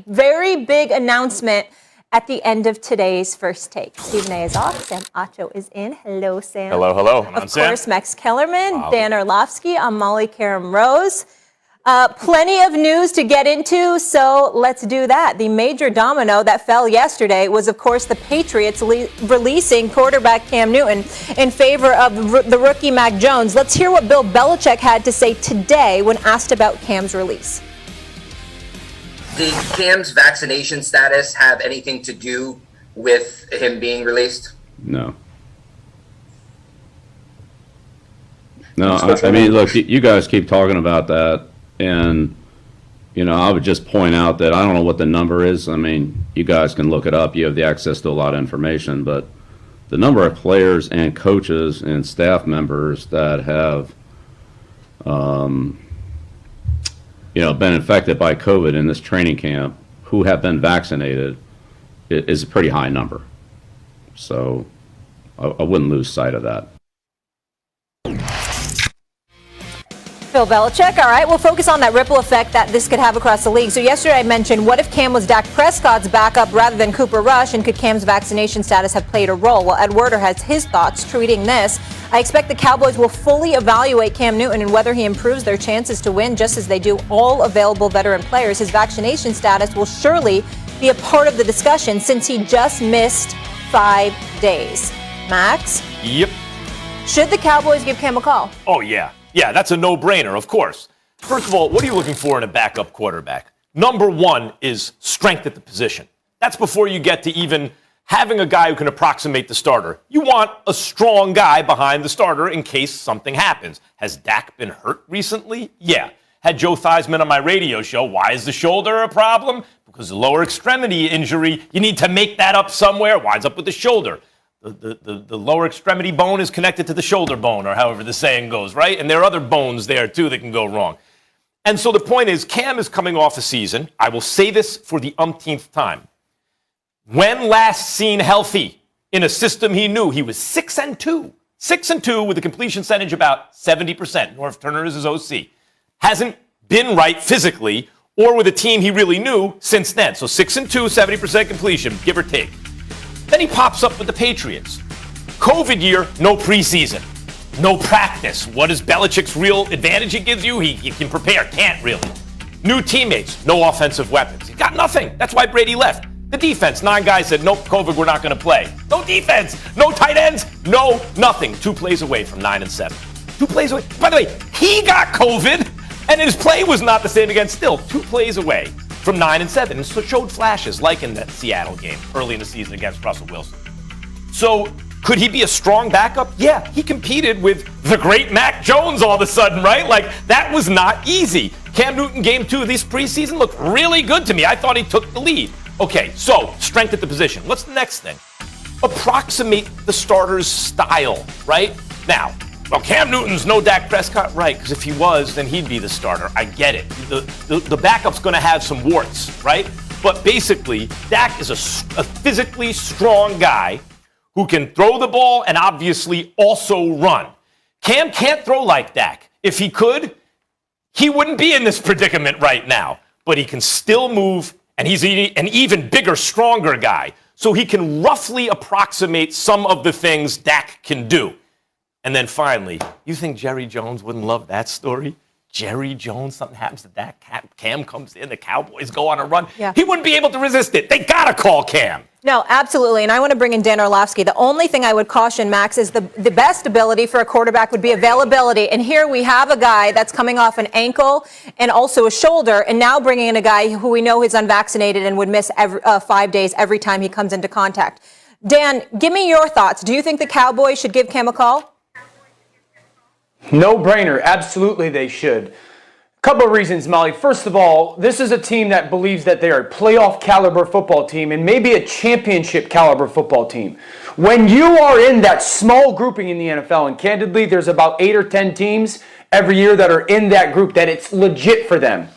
Very big announcement at the end of today's First Take. Stephen A. is off. Sam Acho is in. Hello, Sam. Hello, hello. Of course, Max Kellerman, Dan Orlovsky. I'm Molly Karam-Rose. Plenty of news to get into, so let's do that. The major domino that fell yesterday was, of course, the Patriots releasing quarterback Cam Newton in favor of the rookie Mac Jones. Let's hear what Bill Belichick had to say today when asked about Cam's release. Did Cam's vaccination status have anything to do with him being released? No. No, I mean, look, you guys keep talking about that, and, you know, I would just point out that I don't know what the number is. I mean, you guys can look it up. You have the access to a lot of information, but the number of players and coaches and staff members that have, been infected by COVID in this training camp who have been vaccinated is a pretty high number. So I wouldn't lose sight of that. Bill Belichick. All right, we'll focus on that ripple effect that this could have across the league. So yesterday I mentioned, what if Cam was Dak Prescott's backup rather than Cooper Rush, and could Cam's vaccination status have played a role? Well, Ed Werder has his thoughts, tweeting this: I expect the Cowboys will fully evaluate Cam Newton and whether he improves their chances to win, just as they do all available veteran players. His vaccination status will surely be a part of the discussion since he just missed 5 days. Max? Yep. Should the Cowboys give Cam a call? Oh, yeah. Yeah, that's a no-brainer, of course. First of all, what are you looking for in a backup quarterback? Number one is strength at the position. That's before you get to even having a guy who can approximate the starter. You want a strong guy behind the starter in case something happens. Has Dak been hurt recently? Yeah. Had Joe Theismann on my radio show. Why is the shoulder a problem? Because the lower extremity injury, you need to make that up somewhere. Winds up with the shoulder. The lower extremity bone is connected to the shoulder bone, or however the saying goes, right? And there are other bones there, too, that can go wrong. And so the point is, Cam is coming off a season. I will say this for the umpteenth time. When last seen healthy in a system he knew, he was 6-2. 6-2 with a completion percentage about 70%. Norv Turner is his OC. Hasn't been right physically or with a team he really knew since then. So 6-2, 70% completion, give or take. Then he pops up with the Patriots. COVID year, no preseason, no practice. What is Belichick's real advantage he gives you? He can prepare, can't really. New teammates, no offensive weapons. He got nothing. That's why Brady left. The defense, 9 guys said, nope, COVID, we're not going to play. No defense, no tight ends, no nothing. 2 plays away from 9-7. 2 plays away. By the way, he got COVID, and his play was not the same again. Still, 2 plays away from 9-7, and so showed flashes like in that Seattle game early in the season against Russell Wilson. So could he be a strong backup? Yeah, he competed with the great Mac Jones all of a sudden, right? Like, that was not easy. Cam Newton game 2 of this preseason looked really good to me. I thought he took the lead. Okay, so strength at the position. What's the next thing? Approximate the starter's style, right? Now, well, Cam Newton's no Dak Prescott, right? Because if he was, then he'd be the starter. I get it. The backup's going to have some warts, right? But basically, Dak is a physically strong guy who can throw the ball and obviously also run. Cam can't throw like Dak. If he could, he wouldn't be in this predicament right now. But he can still move, and he's an even bigger, stronger guy. So he can roughly approximate some of the things Dak can do. And then finally, you think Jerry Jones wouldn't love that story? Jerry Jones, something happens to that, Cam comes in, the Cowboys go on a run. Yeah. He wouldn't be able to resist it. They got to call Cam. No, absolutely. And I want to bring in Dan Orlovsky. The only thing I would caution, Max, is the best ability for a quarterback would be availability. And here we have a guy that's coming off an ankle and also a shoulder, and now bringing in a guy who we know is unvaccinated and would miss 5 days every time he comes into contact. Dan, give me your thoughts. Do you think the Cowboys should give Cam a call? No brainer. Absolutely they should. Couple of reasons, Molly. First of all, this is a team that believes that they are a playoff caliber football team and maybe a championship caliber football team. When you are in that small grouping in the NFL, and candidly, there's about 8 or 10 teams every year that are in that group, that it's legit for them.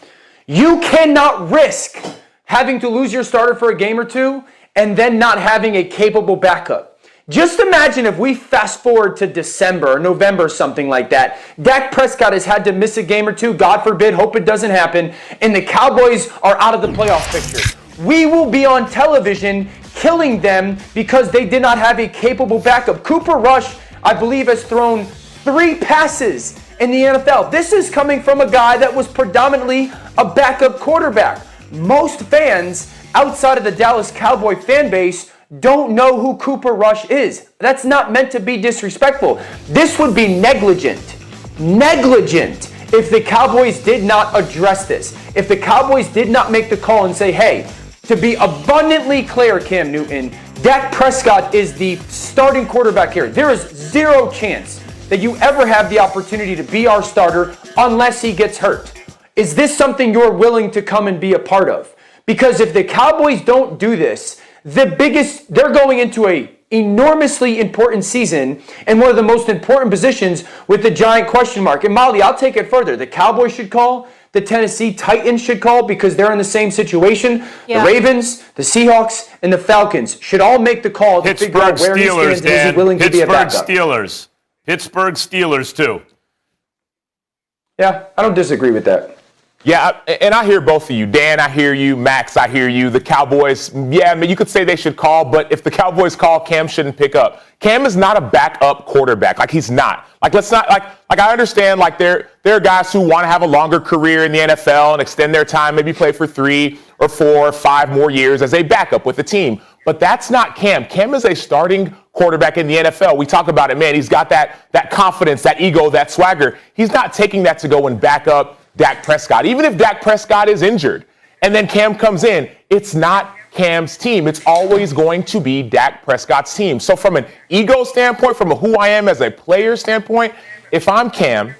You cannot risk having to lose your starter for a game or two and then not having a capable backup. Just imagine if we fast forward to December or November, something like that. Dak Prescott has had to miss a game or two, God forbid, hope it doesn't happen, and the Cowboys are out of the playoff picture. We will be on television killing them because they did not have a capable backup. Cooper Rush, I believe, has thrown 3 passes in the NFL. This is coming from a guy that was predominantly a backup quarterback. Most fans outside of the Dallas Cowboy fan base don't know who Cooper Rush is. That's not meant to be disrespectful. This would be negligent if the Cowboys did not address this. If the Cowboys did not make the call and say, hey, to be abundantly clear, Cam Newton, Dak Prescott is the starting quarterback here. There is zero chance that you ever have the opportunity to be our starter unless he gets hurt. Is this something you're willing to come and be a part of? Because if the Cowboys don't do this, they're going into a enormously important season and one of the most important positions with the giant question mark. And Molly, I'll take it further. The Cowboys should call. The Tennessee Titans should call because they're in the same situation. Yeah. The Ravens, the Seahawks, and the Falcons should all make the call to figure out where he stands and is he willing to be a backup. Pittsburgh Steelers, too. Yeah, I don't disagree with that. Yeah, and I hear both of you. Dan, I hear you. Max, I hear you. The Cowboys, yeah, I mean, you could say they should call, but if the Cowboys call, Cam shouldn't pick up. Cam is not a backup quarterback. Like, he's not. Like, let's not, like I understand, like, there are guys who want to have a longer career in the NFL and extend their time, maybe play for 3 or 4 or 5 more years as a backup with the team. But that's not Cam. Cam is a starting quarterback in the NFL. We talk about it, man. He's got that confidence, that ego, that swagger. He's not taking that to go and back up Dak Prescott. Even if Dak Prescott is injured and then Cam comes in, it's not Cam's team. It's always going to be Dak Prescott's team. So from an ego standpoint, from a who I am as a player standpoint, if I'm Cam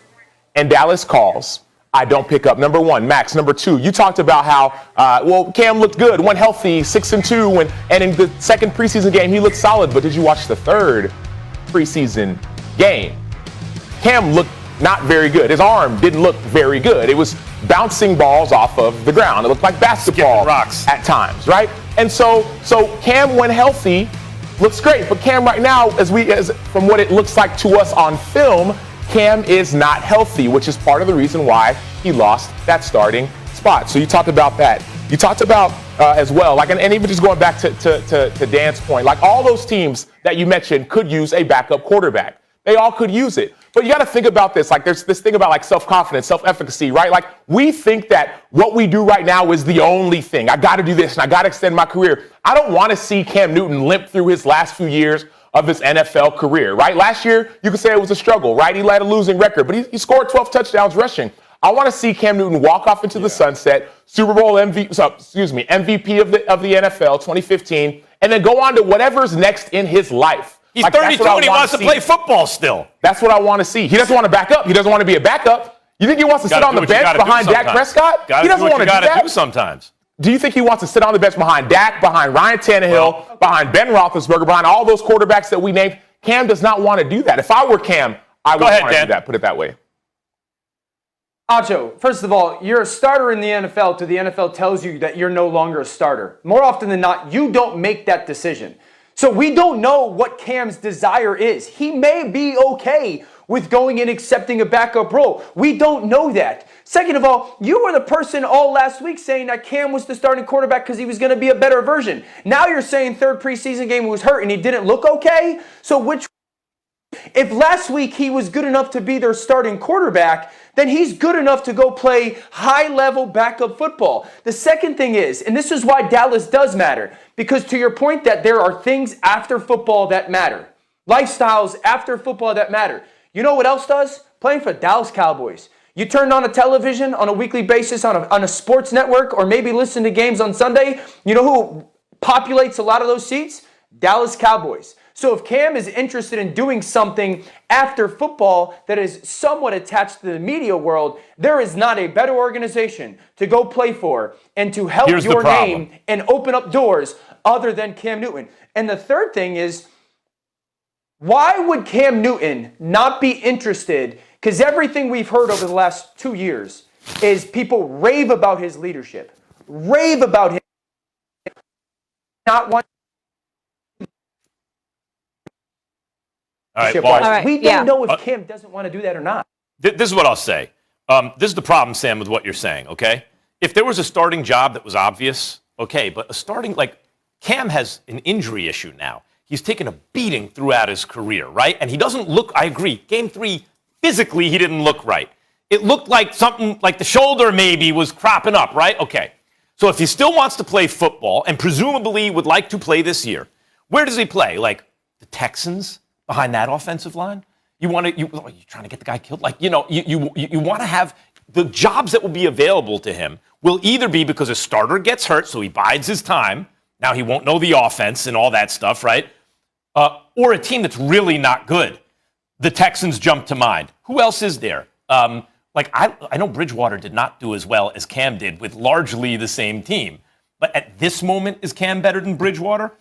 and Dallas calls, I don't pick up. Number one. Max, number two, you talked about how, Cam looked good, went healthy, 6-2, and in the second preseason game, he looked solid. But did you watch the third preseason game? Cam looked not very good. His arm didn't look very good. It was bouncing balls off of the ground. It looked like basketball rocks at times, right? And so Cam, when healthy, looks great. But Cam right now, as from what it looks like to us on film, Cam is not healthy, which is part of the reason why he lost that starting spot. So you talked about that. You talked about as well, like, and even just going back to Dan's point, like all those teams that you mentioned could use a backup quarterback. They all could use it. But you got to think about this. Like, there's this thing about like self-confidence, self-efficacy, right? Like, we think that what we do right now is the only thing. I got to do this and I got to extend my career. I don't want to see Cam Newton limp through his last few years of his NFL career, right? Last year, you could say it was a struggle, right? He led a losing record, but he scored 12 touchdowns rushing. I want to see Cam Newton walk off into the sunset, Super Bowl MVP of the NFL 2015, and then go on to whatever's next in his life. He's like, 32 and he wants to play football still. That's what I want to see. He doesn't want to back up. He doesn't want to be a backup. You think he wants to sit on the bench behind Dak Prescott? He doesn't want to do that sometimes. Do you think he wants to sit on the bench behind Dak, behind Ryan Tannehill, behind Ben Roethlisberger, behind all those quarterbacks that we named? Cam does not want to do that. If I were Cam, I would want to do that. Put it that way. Acho, first of all, you're a starter in the NFL till the NFL tells you that you're no longer a starter. More often than not, you don't make that decision. So we don't know what Cam's desire is. He may be okay with going and accepting a backup role. We don't know that. Second of all, you were the person all last week saying that Cam was the starting quarterback because he was going to be a better version. Now you're saying third preseason game he was hurt and he didn't look okay? So if last week he was good enough to be their starting quarterback, then he's good enough to go play high-level backup football. The second thing is, and this is why Dallas does matter, because to your point that there are things after football that matter, lifestyles after football that matter. You know what else does? Playing for Dallas Cowboys. You turn on a television on a weekly basis on a sports network or maybe listen to games on Sunday. You know who populates a lot of those seats? Dallas Cowboys. So if Cam is interested in doing something after football that is somewhat attached to the media world, there is not a better organization to go play for and to help your name and open up doors other than Cam Newton. And the third thing is, why would Cam Newton not be interested? Because everything we've heard over the last 2 years is people rave about his leadership, rave about him not wanting All right, All right, we don't know if Cam doesn't want to do that or not. This is what I'll say. This is the problem, Sam, with what you're saying, okay? If there was a starting job that was obvious, okay, but a starting, like, Cam has an injury issue now. He's taken a beating throughout his career, right? And he doesn't look, I agree, Game 3, physically, he didn't look right. It looked like something, like the shoulder maybe was cropping up, right? Okay. So if he still wants to play football and presumably would like to play this year, where does he play? Like the Texans behind that offensive line? You're trying to get the guy killed? Like, you want to have the jobs that will be available to him will either be because a starter gets hurt, so he bides his time. Now he won't know the offense and all that stuff, right? Or a team that's really not good. The Texans jump to mind. Who else is there? I know Bridgewater did not do as well as Cam did with largely the same team. But at this moment, is Cam better than Bridgewater?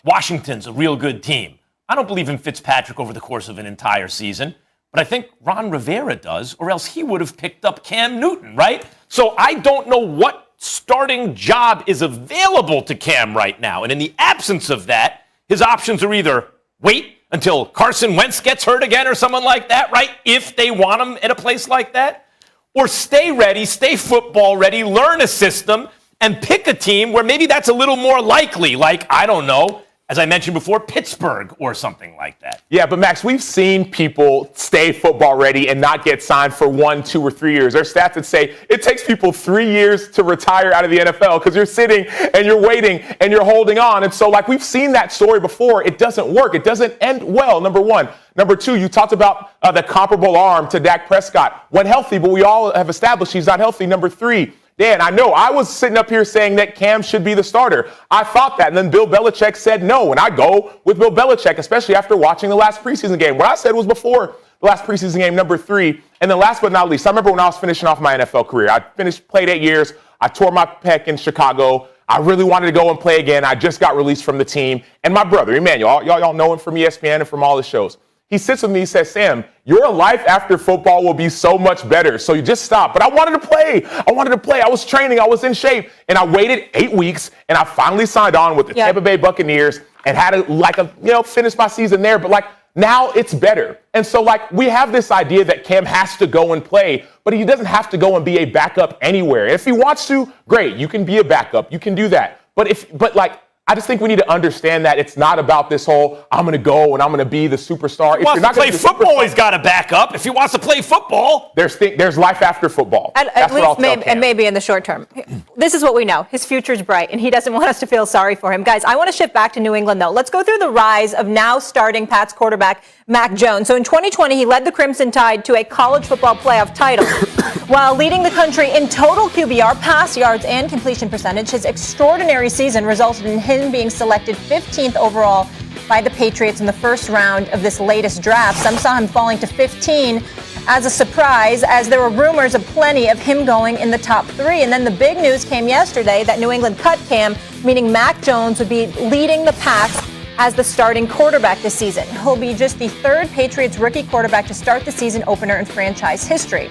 Washington's a real good team. I don't believe in Fitzpatrick over the course of an entire season, but I think Ron Rivera does, or else he would have picked up Cam Newton, right? So I don't know what starting job is available to Cam right now. And in the absence of that, his options are either wait until Carson Wentz gets hurt again or someone like that, right? If they want him at a place like that. Or stay ready, stay football ready, learn a system, and pick a team where maybe that's a little more likely. Like, I don't know, as I mentioned before, Pittsburgh or something like that. Yeah, but Max, we've seen people stay football ready and not get signed for 1, 2, or 3 years. There's stats that say it takes people 3 years to retire out of the NFL because you're sitting and you're waiting and you're holding on. And so, like, we've seen that story before. It doesn't work. It doesn't end well, number one. Number two, you talked about the comparable arm to Dak Prescott. When healthy, but we all have established he's not healthy. Number three, Dan, I know I was sitting up here saying that Cam should be the starter. I thought that, and then Bill Belichick said no, and I go with Bill Belichick, especially after watching the last preseason game. What I said was before the last preseason game, number three. And then last but not least, I remember when I was finishing off my NFL career. I played 8 years. I tore my pec in Chicago. I really wanted to go and play again. I just got released from the team. And my brother, Emmanuel, y'all know him from ESPN and from all the shows. He sits with me, he says, Sam, your life after football will be so much better. So you just stop. But I wanted to play. I was training. I was in shape. And I waited 8 weeks, and I finally signed on with the Tampa Bay Buccaneers and had finish my season there. But, now it's better. And so, we have this idea that Cam has to go and play, but he doesn't have to go and be a backup anywhere. If he wants to, great. You can be a backup. You can do that. I just think we need to understand that it's not about this whole, I'm going to go and I'm going to be the superstar. If he wants to play football, he's got a backup. If he wants to play football. There's life after football. At least maybe in the short term. This is what we know. His future's bright, and he doesn't want us to feel sorry for him. Guys, I want to shift back to New England, though. Let's go through the rise of now starting Pats quarterback Mac Jones. So in 2020, he led the Crimson Tide to a college football playoff title. While leading the country in total QBR, pass yards, and completion percentage, his extraordinary season resulted in him being selected 15th overall by the Patriots in the first round of this latest draft. Some saw him falling to 15 as a surprise, as there were rumors of plenty of him going in the top 3. And then the big news came yesterday that New England cut Cam, meaning Mac Jones would be leading the Pats as the starting quarterback this season. He'll be just the third Patriots rookie quarterback to start the season opener in franchise history.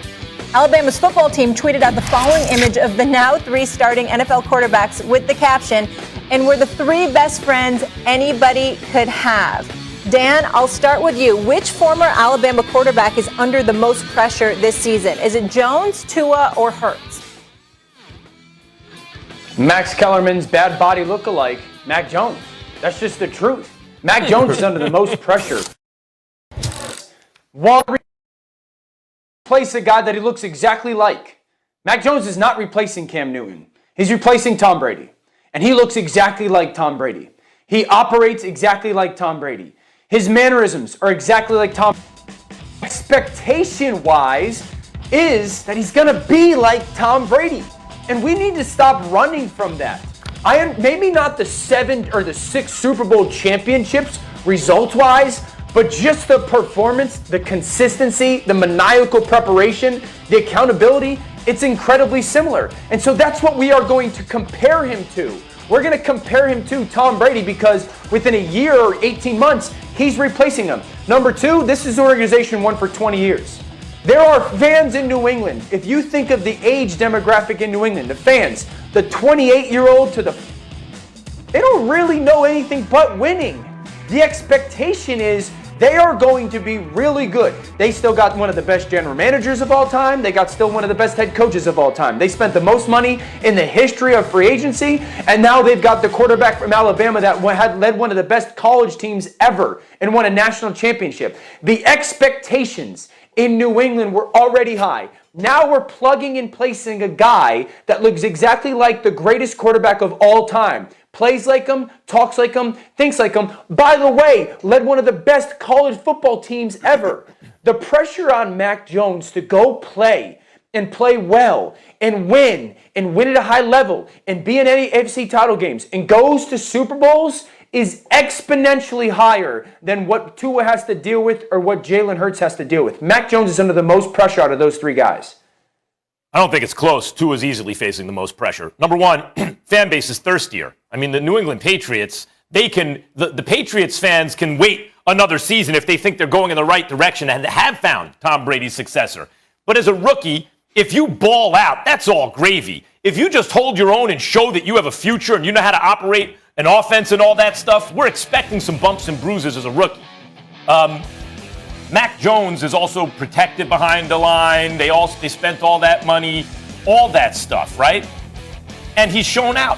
Alabama's football team tweeted out the following image of the now 3 starting NFL quarterbacks with the caption, "And we're the 3 best friends anybody could have." Dan, I'll start with you. Which former Alabama quarterback is under the most pressure this season? Is it Jones, Tua, or Hurts? Max Kellerman's bad body look-alike, Mac Jones. That's just the truth. Mac Jones is under the most pressure. While replace a guy that he looks exactly like. Mac Jones is not replacing Cam Newton. He's replacing Tom Brady. And he looks exactly like Tom Brady. He operates exactly like Tom Brady. His mannerisms are exactly like Tom. Expectation-wise is that he's going to be like Tom Brady. And we need to stop running from that. Maybe not the 7 or the 6 Super Bowl championships result-wise, but just the performance, the consistency, the maniacal preparation, the accountability, it's incredibly similar. And so that's what we are going to compare him to. We're going to compare him to Tom Brady because within a year or 18 months, he's replacing him. Number 2, this is an organization won for 20 years. There are fans in New England. If you think of the age demographic in New England, the fans, the 28-year-old to they don't really know anything but winning. The expectation is They are going to be really good. They still got one of the best general managers of all time. They got still one of the best head coaches of all time. They spent the most money in the history of free agency, and now they've got the quarterback from Alabama that had led one of the best college teams ever and won a national championship. The expectations in New England were already high. Now we're plugging and placing a guy that looks exactly like the greatest quarterback of all time. Plays like him, talks like him, thinks like him. By the way, led one of the best college football teams ever. The pressure on Mac Jones to go play and play well and win at a high level and be in any AFC title games and goes to Super Bowls is exponentially higher than what Tua has to deal with or what Jalen Hurts has to deal with. Mac Jones is under the most pressure out of those three guys. I don't think it's close. Tua's easily facing the most pressure. Number one, fan base is thirstier. I mean, the New England Patriots, the Patriots fans can wait another season if they think they're going in the right direction and have found Tom Brady's successor. But as a rookie, if you ball out, that's all gravy. If you just hold your own and show that you have a future and you know how to operate an offense and all that stuff, we're expecting some bumps and bruises as a rookie. Mac Jones is also protected behind the line. They spent all that money, all that stuff, right? And he's shown out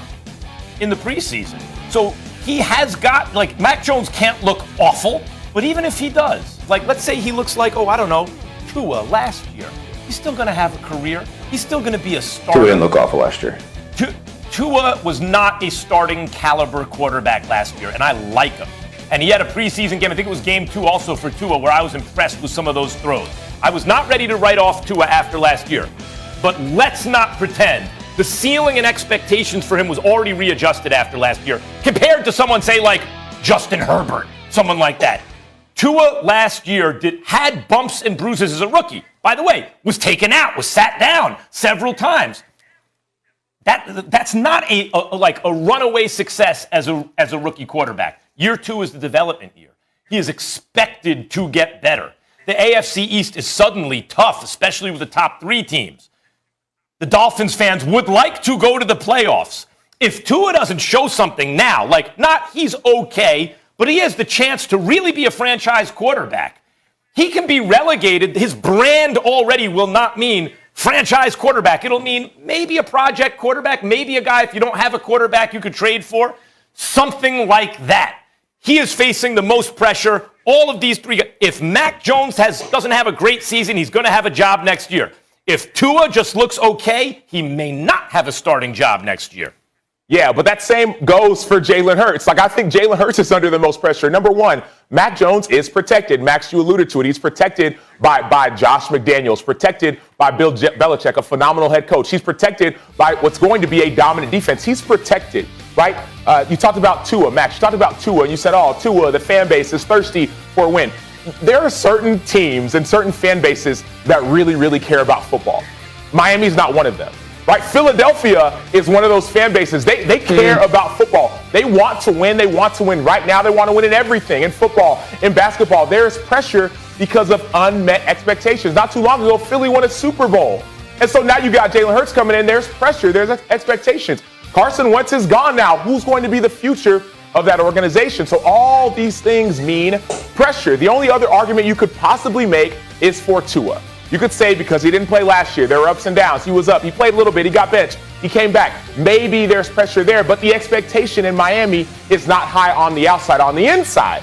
in the preseason. So he has got, like, Mac Jones can't look awful, but even if he does, like, let's say he looks like, Tua last year, he's still going to have a career. He's still going to be a starter. Tua didn't look awful last year. Tua was not a starting caliber quarterback last year, and I like him. And he had a preseason game, I think it was game 2 also for Tua, where I was impressed with some of those throws. I was not ready to write off Tua after last year. But let's not pretend the ceiling and expectations for him was already readjusted after last year, compared to someone, say, like Justin Herbert, someone like that. Tua last year had bumps and bruises as a rookie. By the way, was taken out, was sat down several times. That's not a runaway success as a rookie quarterback. Year 2 is the development year. He is expected to get better. The AFC East is suddenly tough, especially with the top 3 teams. The Dolphins fans would like to go to the playoffs. If Tua doesn't show something now, he's okay, but he has the chance to really be a franchise quarterback. He can be relegated. His brand already will not mean franchise quarterback. It'll mean maybe a project quarterback, maybe a guy, if you don't have a quarterback you could trade for, something like that. He is facing the most pressure. All of these 3 guys. If Mac Jones doesn't have a great season, he's going to have a job next year. If Tua just looks okay, he may not have a starting job next year. Yeah, but that same goes for Jalen Hurts. I think Jalen Hurts is under the most pressure. Number one, Mac Jones is protected. Max, you alluded to it. He's protected by Josh McDaniels, protected by Bill Belichick, a phenomenal head coach. He's protected by what's going to be a dominant defense. He's protected, right? You talked about Tua, Max. You talked about Tua, and you said, Tua, the fan base is thirsty for a win. There are certain teams and certain fan bases that really, really care about football. Miami's not one of them. Right? Philadelphia is one of those fan bases. They care about football. They want to win. They want to win right now. They want to win in everything, in football, in basketball. There's pressure because of unmet expectations. Not too long ago, Philly won a Super Bowl. And so now you got Jalen Hurts coming in. There's pressure. There's expectations. Carson Wentz is gone now. Who's going to be the future of that organization? So all these things mean pressure. The only other argument you could possibly make is for Tua. You could say because he didn't play last year, there were ups and downs. He was up. He played a little bit. He got benched. He came back. Maybe there's pressure there, but the expectation in Miami is not high on the outside. On the inside,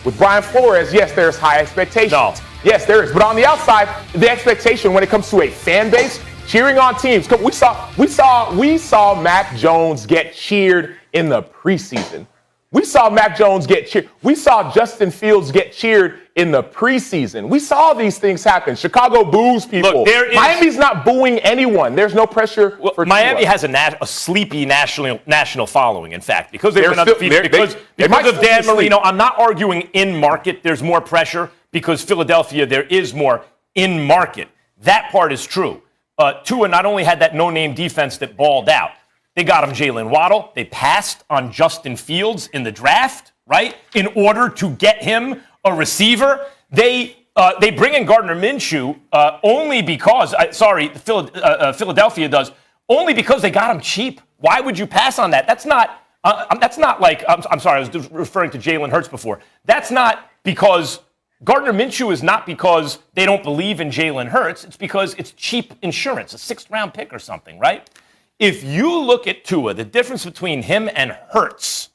with Brian Flores, yes, there's high expectations. No. Yes, there is. But on the outside, the expectation when it comes to a fan base cheering on teams. We saw Mac Jones get cheered in the preseason. We saw Mac Jones get cheered. We saw Justin Fields get cheered in the preseason. We saw these things happen. Chicago boos people. Look, Miami's not booing anyone. There's no pressure for Miami Tua. has a sleepy national following, in fact, because they've been undefeated. Because might of Dan still be Marino, I'm not arguing in market. There's more pressure because Philadelphia, there is more in market. That part is true. Tua not only had that no-name defense that balled out, they got him Jalen Waddle. They passed on Justin Fields in the draft, right, in order to get him a receiver. They bring in Gardner Minshew only because, Philadelphia does, only because they got him cheap. Why would you pass on that? That's not like, I'm sorry, I was referring to Jalen Hurts before. That's not because Gardner Minshew is not because they don't believe in Jalen Hurts. It's because it's cheap insurance, a 6th-round pick or something, right? If you look at Tua, the difference between him and Hurts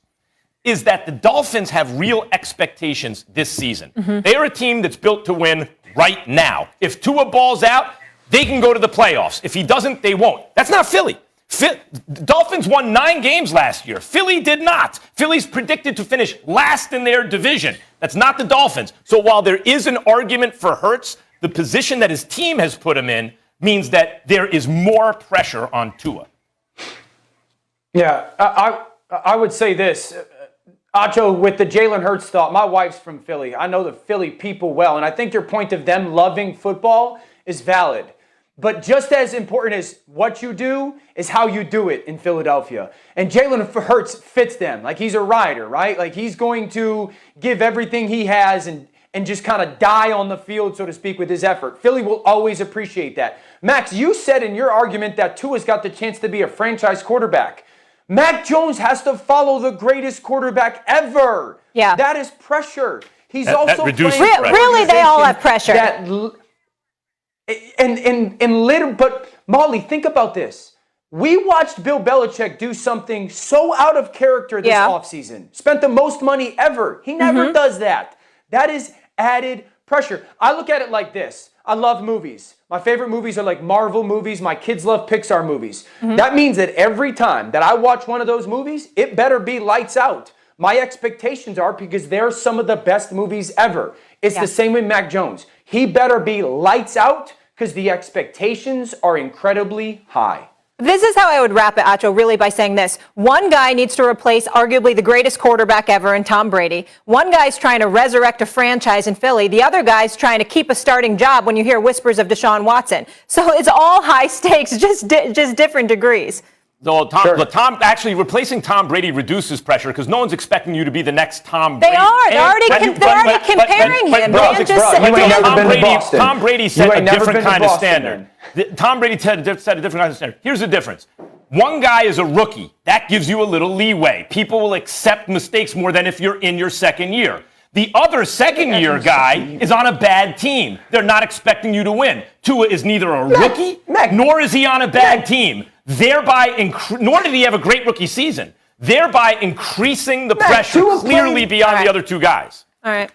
is that the Dolphins have real expectations this season. They are a team that's built to win right now. If Tua balls out, they can go to the playoffs. If he doesn't, they won't. That's not Philly. Dolphins won 9 games last year. Philly did not. Philly's predicted to finish last in their division. That's not the Dolphins. So while there is an argument for Hurts, the position that his team has put him in means that there is more pressure on Tua. Yeah, I would say this. Acho, with the Jalen Hurts thought, my wife's from Philly. I know the Philly people well, and I think your point of them loving football is valid. But just as important as what you do is how you do it in Philadelphia. And Jalen Hurts fits them. Like, he's a rider, right? Like, he's going to give everything he has and just kind of die on the field, so to speak, with his effort. Philly will always appreciate that. Max, you said in your argument that Tua's got the chance to be a franchise quarterback. Mac Jones has to follow the greatest quarterback ever. Yeah. That is pressure. He's That also reduces playing pressure. Really, they all have pressure. But Molly, think about this. We watched Bill Belichick do something so out of character this offseason. Spent the most money ever. He never does that. That is added pressure. I look at it like this. I love movies. My favorite movies are like Marvel movies. My kids love Pixar movies. That means that every time that I watch one of those movies, it better be lights out. My expectations are, because they're some of the best movies ever. It's the same with Mac Jones. He better be lights out because the expectations are incredibly high. This is how I would wrap it, Acho, really by saying this. One guy needs to replace arguably the greatest quarterback ever in Tom Brady. One guy's trying to resurrect a franchise in Philly. The other guy's trying to keep a starting job when you hear whispers of Deshaun Watson. So it's all high stakes, just different degrees. So Tom actually replacing Tom Brady reduces pressure because no one's expecting you to be the next Tom Brady. They are. They're already comparing him. Tom Brady set a different kind of standard. Tom Brady set a different kind of standard. Here's the difference. One guy is a rookie. That gives you a little leeway. People will accept mistakes more than if you're in your second year. The other second-year guy is on a bad team. They're not expecting you to win. Tua is neither a rookie, nor is he on a bad team. Thereby, nor did he have a great rookie season, thereby increasing the pressure clearly beyond the other two guys. All right.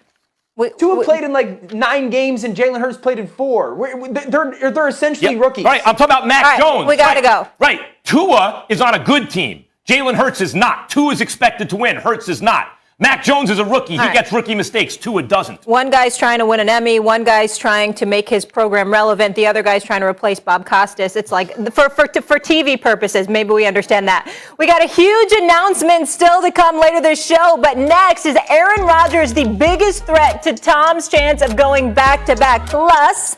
Tua played in like 9 games and Jalen Hurts played in 4. They're essentially rookies. Right, I'm talking about Mac Jones. We got to go. Right, Tua is on a good team. Jalen Hurts is not. Tua is expected to win. Hurts is not. Mac Jones is a rookie. He gets rookie mistakes. Tua doesn't. One guy's trying to win an Emmy. One guy's trying to make his program relevant. The other guy's trying to replace Bob Costas. It's like, for TV purposes, maybe we understand that. We got a huge announcement still to come later this show, but next is Aaron Rodgers, the biggest threat to Tom's chance of going back-to-back. Plus,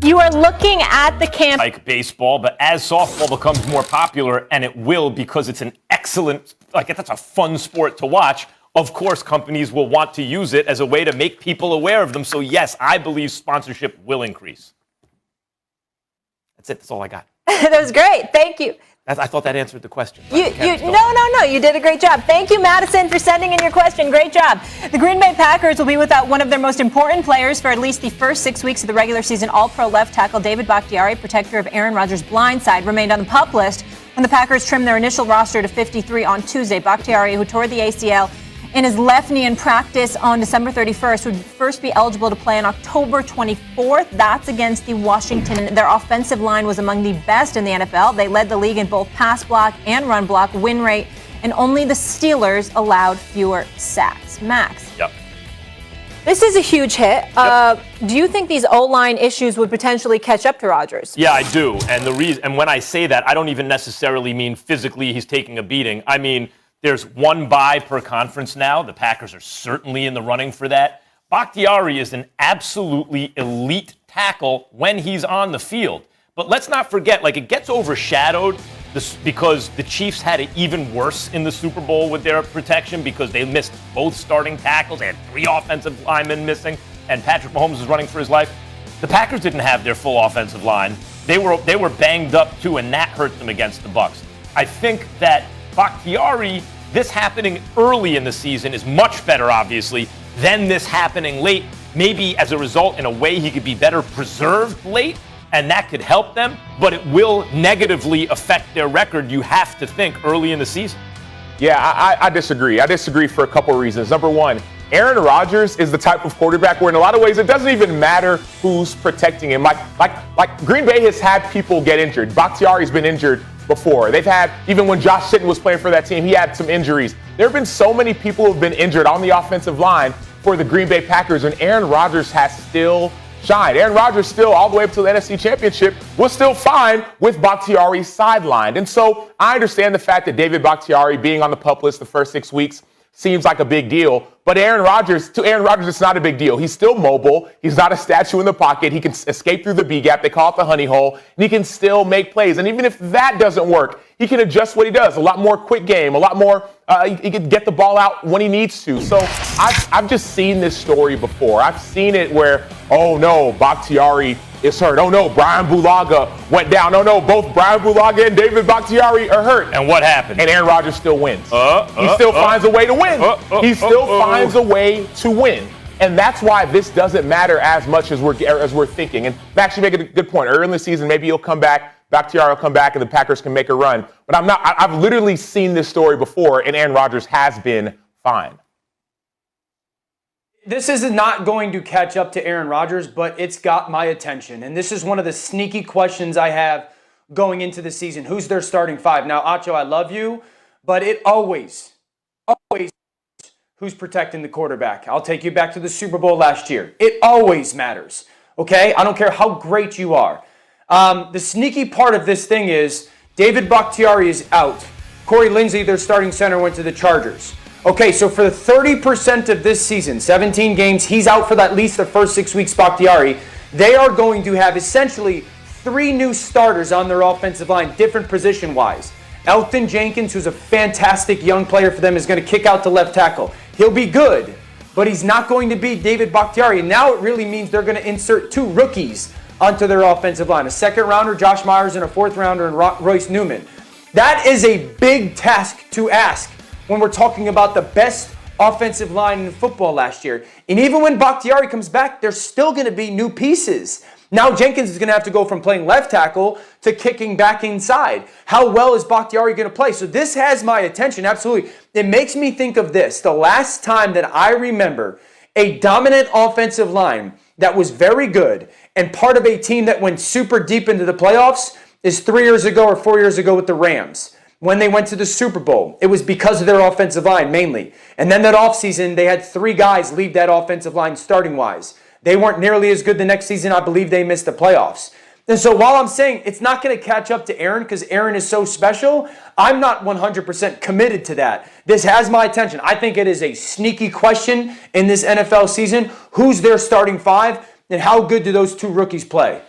you are looking at the camp. Like baseball, but as softball becomes more popular, and it will because it's an excellent, that's a fun sport to watch, of course, companies will want to use it as a way to make people aware of them. So, yes, I believe sponsorship will increase. That's it. That's all I got. That was great. Thank you. I thought that answered the question. No. You did a great job. Thank you, Madison, for sending in your question. Great job. The Green Bay Packers will be without one of their most important players for at least the first 6 weeks of the regular season. All-Pro left tackle David Bakhtiari, protector of Aaron Rodgers' blind side, remained on the PUP list when the Packers trimmed their initial roster to 53 on Tuesday. Bakhtiari, who tore the ACL in his left knee in practice on December 31st, would first be eligible to play on October 24th. That's against the Washington. Their offensive line was among the best in the NFL. They led the league in both pass block and run block win rate, and only the Steelers allowed fewer sacks. Max. Yep. This is a huge hit. Do you think these O-line issues would potentially catch up to Rodgers? Yeah, I do. And when I say that, I don't even necessarily mean physically he's taking a beating. I mean, there's one bye per conference now. The Packers are certainly in the running for that. Bakhtiari is an absolutely elite tackle when he's on the field. But let's not forget, it gets overshadowed because the Chiefs had it even worse in the Super Bowl with their protection because they missed both starting tackles. They had 3 offensive linemen missing, and Patrick Mahomes was running for his life. The Packers didn't have their full offensive line. They were banged up too, and that hurt them against the Bucs. I think that Bakhtiari, this happening early in the season is much better, obviously, than this happening late maybe as a result, in a way, he could be better preserved late, and that could help them, but it will negatively affect their record, you have to think, early in the season. Yeah, I disagree. I disagree for a couple of reasons. Number one, Aaron Rodgers is the type of quarterback where in a lot of ways it doesn't even matter who's protecting him. Like Green Bay has had people get injured. Bakhtiari's been injured before. They've had, even when Josh Sitton was playing for that team, he had some injuries. There have been so many people who have been injured on the offensive line for the Green Bay Packers, and Aaron Rodgers has still shined. Aaron Rodgers still, all the way up to the NFC Championship, was still fine with Bakhtiari sidelined. And so I understand the fact that David Bakhtiari being on the PUP list the first 6 weeks seems like a big deal, but to Aaron Rodgers, it's not a big deal. He's still mobile. He's not a statue in the pocket. He can escape through the B gap. They call it the honey hole, and he can still make plays. And even if that doesn't work, he can adjust what he does. A lot more quick game, a lot more. He can get the ball out when he needs to. So I've just seen this story before. I've seen it where, oh no, Bakhtiari is hurt. Oh no, Brian Bulaga went down. Oh no, both Brian Bulaga and David Bakhtiari are hurt. And what happened? And Aaron Rodgers still wins. He still finds a way to win. He still finds a way to win. And that's why this doesn't matter as much as we're thinking. And Max, you make a good point. Early in the season, maybe he'll come back. Bakhtiari will come back and the Packers can make a run. But I've literally seen this story before, and Aaron Rodgers has been fine. This is not going to catch up to Aaron Rodgers, but it's got my attention. And this is one of the sneaky questions I have going into the season. Who's their starting five? Now, Acho, I love you, but it always, who's protecting the quarterback. I'll take you back to the Super Bowl last year. It always matters, okay? I don't care how great you are. The sneaky part of this thing is David Bakhtiari is out. Corey Linsley, their starting center, went to the Chargers. Okay, so for the 30% of this season, 17 games, he's out for at least the first 6 weeks, Bakhtiari. They are going to have essentially 3 new starters on their offensive line, different position-wise. Elton Jenkins, who's a fantastic young player for them, is going to kick out to left tackle. He'll be good, but he's not going to be David Bakhtiari. And now it really means they're going to insert 2 rookies onto their offensive line. A second-rounder, Josh Myers, and a fourth-rounder, Royce Newman. That is a big task to ask when we're talking about the best offensive line in football last year. And even when Bakhtiari comes back, there's still going to be new pieces. Now Jenkins is going to have to go from playing left tackle to kicking back inside. How well is Bakhtiari going to play? So this has my attention, absolutely. It makes me think of this. The last time that I remember a dominant offensive line that was very good and part of a team that went super deep into the playoffs is 3 years ago or 4 years ago with the Rams. When they went to the Super Bowl, it was because of their offensive line mainly. And then that offseason, they had 3 guys leave that offensive line starting-wise. They weren't nearly as good the next season. I believe they missed the playoffs. And so while I'm saying it's not going to catch up to Aaron because Aaron is so special, I'm not 100% committed to that. This has my attention. I think it is a sneaky question in this NFL season. Who's their starting 5 and how good do those 2 rookies play?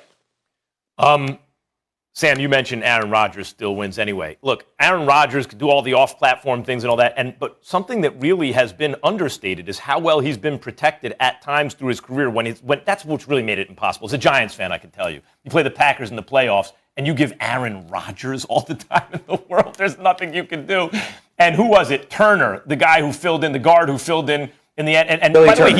Sam, you mentioned Aaron Rodgers still wins anyway. Look, Aaron Rodgers could do all the off-platform things and all that, but something that really has been understated is how well he's been protected at times through his career when that's what's really made it impossible. As a Giants fan, I can tell you. You play the Packers in the playoffs, and you give Aaron Rodgers all the time in the world. There's nothing you can do. And who was it? Turner, the guy who filled in, the guard who filled in the end. And by the way,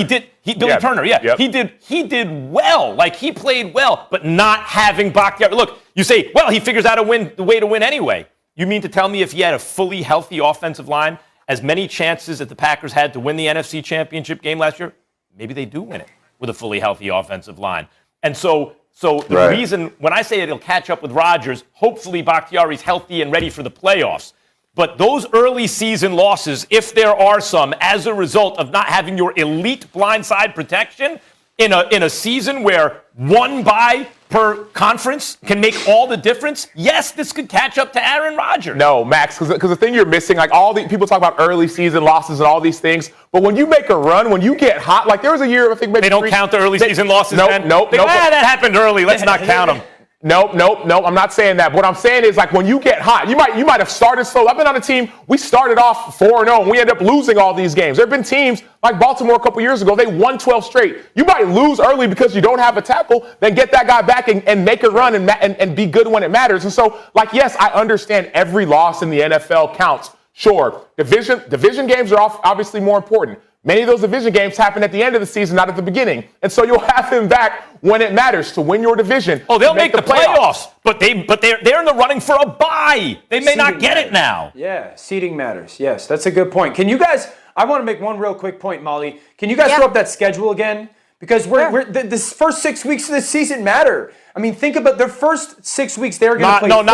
Billy Turner, yeah. Yep. He did well. Like, he played well, but not having Bakhtiari. Look, you say, well, he figures out the way to win anyway. You mean to tell me if he had a fully healthy offensive line, as many chances that the Packers had to win the NFC Championship game last year, maybe they do win it with a fully healthy offensive line. And so the reason, when I say it'll catch up with Rodgers, hopefully Bakhtiari's healthy and ready for the playoffs. But those early season losses, if there are some, as a result of not having your elite blindside protection in a season where 1 bye per conference can make all the difference, yes, this could catch up to Aaron Rodgers. No, Max, because the thing you're missing, like all the people talk about early season losses and all these things, but when you make a run, when you get hot, like there was a year, I think maybe they don't count the early season losses. Nope. That happened early. Let's not count them. Nope. I'm not saying that. What I'm saying is, like, when you get hot, you might have started slow. I've been on a team, we started off 4-0, and we ended up losing all these games. There have been teams like Baltimore a couple years ago, they won 12 straight. You might lose early because you don't have a tackle, then get that guy back and make a run and be good when it matters. And so, like, yes, I understand every loss in the NFL counts. Sure, division games are obviously more important. Many of those division games happen at the end of the season, not at the beginning. And so you'll have him back when it matters to win your division. Oh, they'll make the playoffs, but they're in the running for a bye. They may not get it now. Yeah, seeding matters. Yes, that's a good point. Can you guys, I want to make one real quick point, Molly. Can you guys throw up that schedule again? Because this first 6 weeks of the season matter. I mean, think about their first 6 weeks. They're going to play not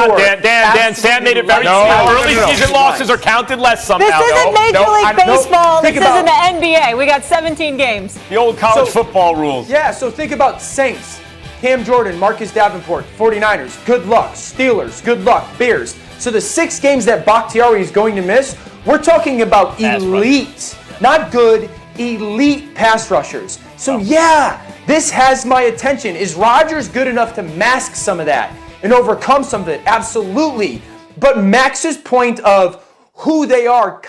Dan. Sam made it very clear. Early season losses are counted less somehow. This isn't Major League Baseball. This isn't the NBA. We got 17 games. The old college football rules. Yeah, so think about Saints, Cam Jordan, Marcus Davenport, 49ers, good luck. Steelers, good luck. Bears. So the 6 games that Bakhtiari is going to miss, we're talking about elite, not good, elite pass rushers. So yeah, this has my attention. Is Rodgers good enough to mask some of that and overcome some of it? Absolutely. But Max's point of who they are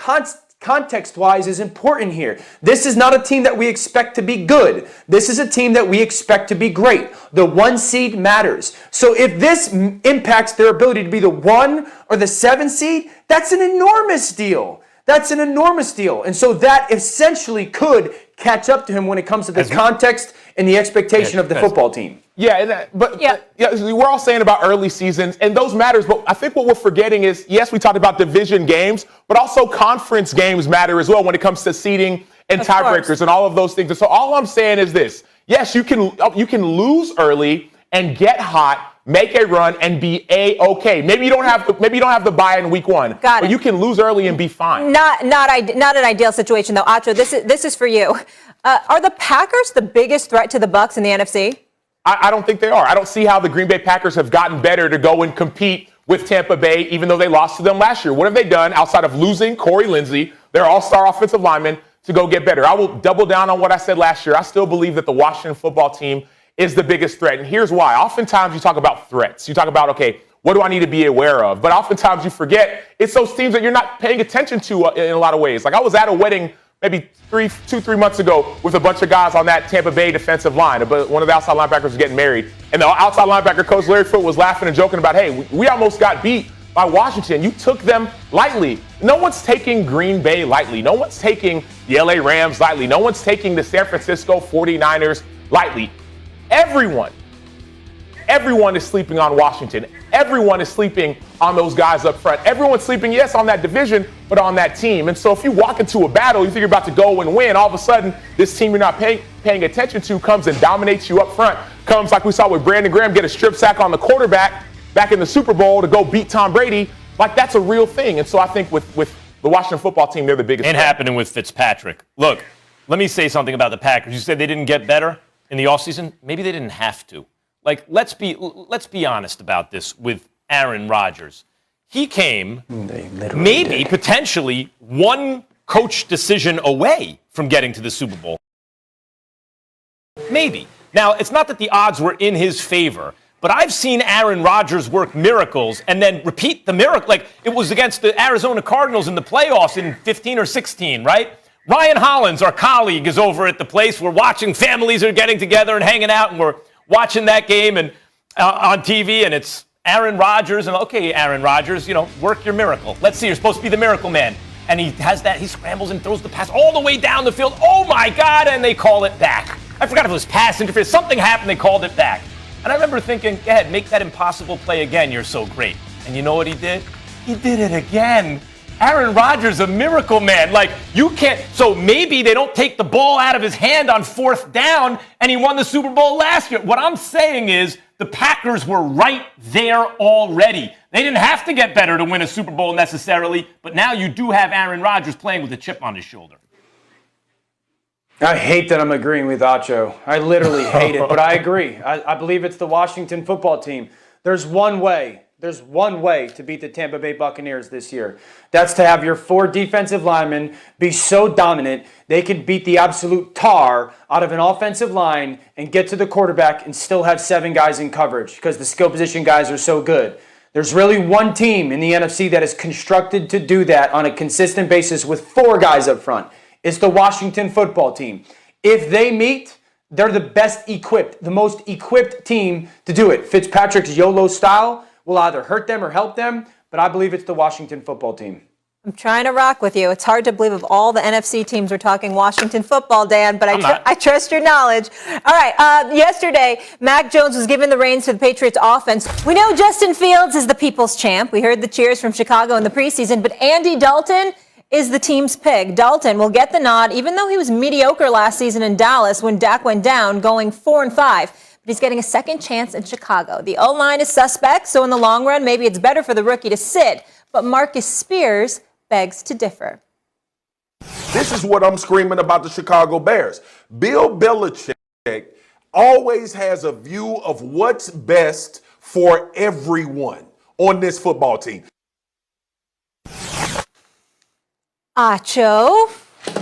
context-wise is important here. This is not a team that we expect to be good. This is a team that we expect to be great. The 1 seed matters. So if this impacts their ability to be the 1 or the 7 seed, that's an enormous deal. That's an enormous deal. And so that essentially could catch up to him when it comes to the context and the expectation of the football team. Yeah, we're all saying about early seasons, and those matters, but I think what we're forgetting is, yes, we talked about division games, but also conference games matter as well when it comes to seeding and tiebreakers and all of those things. And so all I'm saying is this. Yes, you can lose early and get hot, make a run, and be A-okay. Maybe you don't have the bye in week 1. But you can lose early and be fine. Not an ideal situation though. Acho, this is for you. Are the Packers the biggest threat to the Bucs in the NFC? I don't think they are. I don't see how the Green Bay Packers have gotten better to go and compete with Tampa Bay, even though they lost to them last year. What have they done outside of losing Corey Lindsey, their all-star offensive lineman, to go get better? I will double down on what I said last year. I still believe that the Washington football team is the biggest threat. And here's why. Oftentimes you talk about threats. You talk about, okay, what do I need to be aware of? But oftentimes you forget it's those teams that you're not paying attention to in a lot of ways. Like I was at a wedding maybe 3 months ago with a bunch of guys on that Tampa Bay defensive line. But one of the outside linebackers was getting married. And the outside linebacker coach, Larry Foote, was laughing and joking about, hey, we almost got beat by Washington. You took them lightly. No one's taking Green Bay lightly. No one's taking the LA Rams lightly. No one's taking the San Francisco 49ers lightly. Everyone is sleeping on Washington. Everyone is sleeping on those guys up front. Everyone's sleeping, yes, on that division, but on that team. And so if you walk into a battle, you think you're about to go and win, all of a sudden, this team you're not paying attention to comes and dominates you up front. Comes like we saw with Brandon Graham, get a strip sack on the quarterback back in the Super Bowl to go beat Tom Brady. Like, that's a real thing. And so I think with the Washington football team, they're the biggest threat. Ain't happening with Fitzpatrick. Look, let me say something about the Packers. You said they didn't get better in the offseason. Maybe they didn't have to. Like, let's be honest about this with Aaron Rodgers. He came maybe potentially one coach decision away from getting to the Super Bowl. Maybe. Now, it's not that the odds were in his favor, but I've seen Aaron Rodgers work miracles and then repeat the miracle. Like, it was against the Arizona Cardinals in the playoffs in 15 or 16, right? Ryan Hollins, our colleague, is over at the place. We're watching. Families are getting together and hanging out, and we're watching that game and on TV, and it's Aaron Rodgers. And okay, Aaron Rodgers, work your miracle. Let's see, you're supposed to be the miracle man. And he scrambles and throws the pass all the way down the field. Oh my God, and they call it back. I forgot if it was pass interference. Something happened, they called it back. And I remember thinking, go ahead, make that impossible play again, you're so great. And you know what he did? He did it again. Aaron Rodgers, a miracle man. Like, you can't. So maybe they don't take the ball out of his hand on 4th down, and he won the Super Bowl last year. What I'm saying is the Packers were right there already. They didn't have to get better to win a Super Bowl necessarily, but now you do have Aaron Rodgers playing with a chip on his shoulder. I hate that I'm agreeing with Acho. I literally hate it, but I agree. I believe it's the Washington football team. There's one way to beat the Tampa Bay Buccaneers this year. That's to have your 4 defensive linemen be so dominant they can beat the absolute tar out of an offensive line and get to the quarterback and still have 7 guys in coverage because the skill position guys are so good. There's really one team in the NFC that is constructed to do that on a consistent basis with 4 guys up front. It's the Washington football team. If they meet, they're the best equipped, the most equipped team to do it. Fitzpatrick's YOLO style will either hurt them or help them, but I believe it's the Washington football team. I'm trying to rock with you. It's hard to believe of all the NFC teams we're talking Washington football, Dan, but I trust your knowledge. All right, yesterday, Mac Jones was given the reins to the Patriots offense. We know Justin Fields is the people's champ. We heard the cheers from Chicago in the preseason, but Andy Dalton is the team's pick. Dalton will get the nod, even though he was mediocre last season in Dallas when Dak went down, going 4-5. But he's getting a second chance in Chicago. The O-line is suspect, so in the long run, maybe it's better for the rookie to sit. But Marcus Spears begs to differ. This is what I'm screaming about the Chicago Bears. Bill Belichick always has a view of what's best for everyone on this football team. Acho,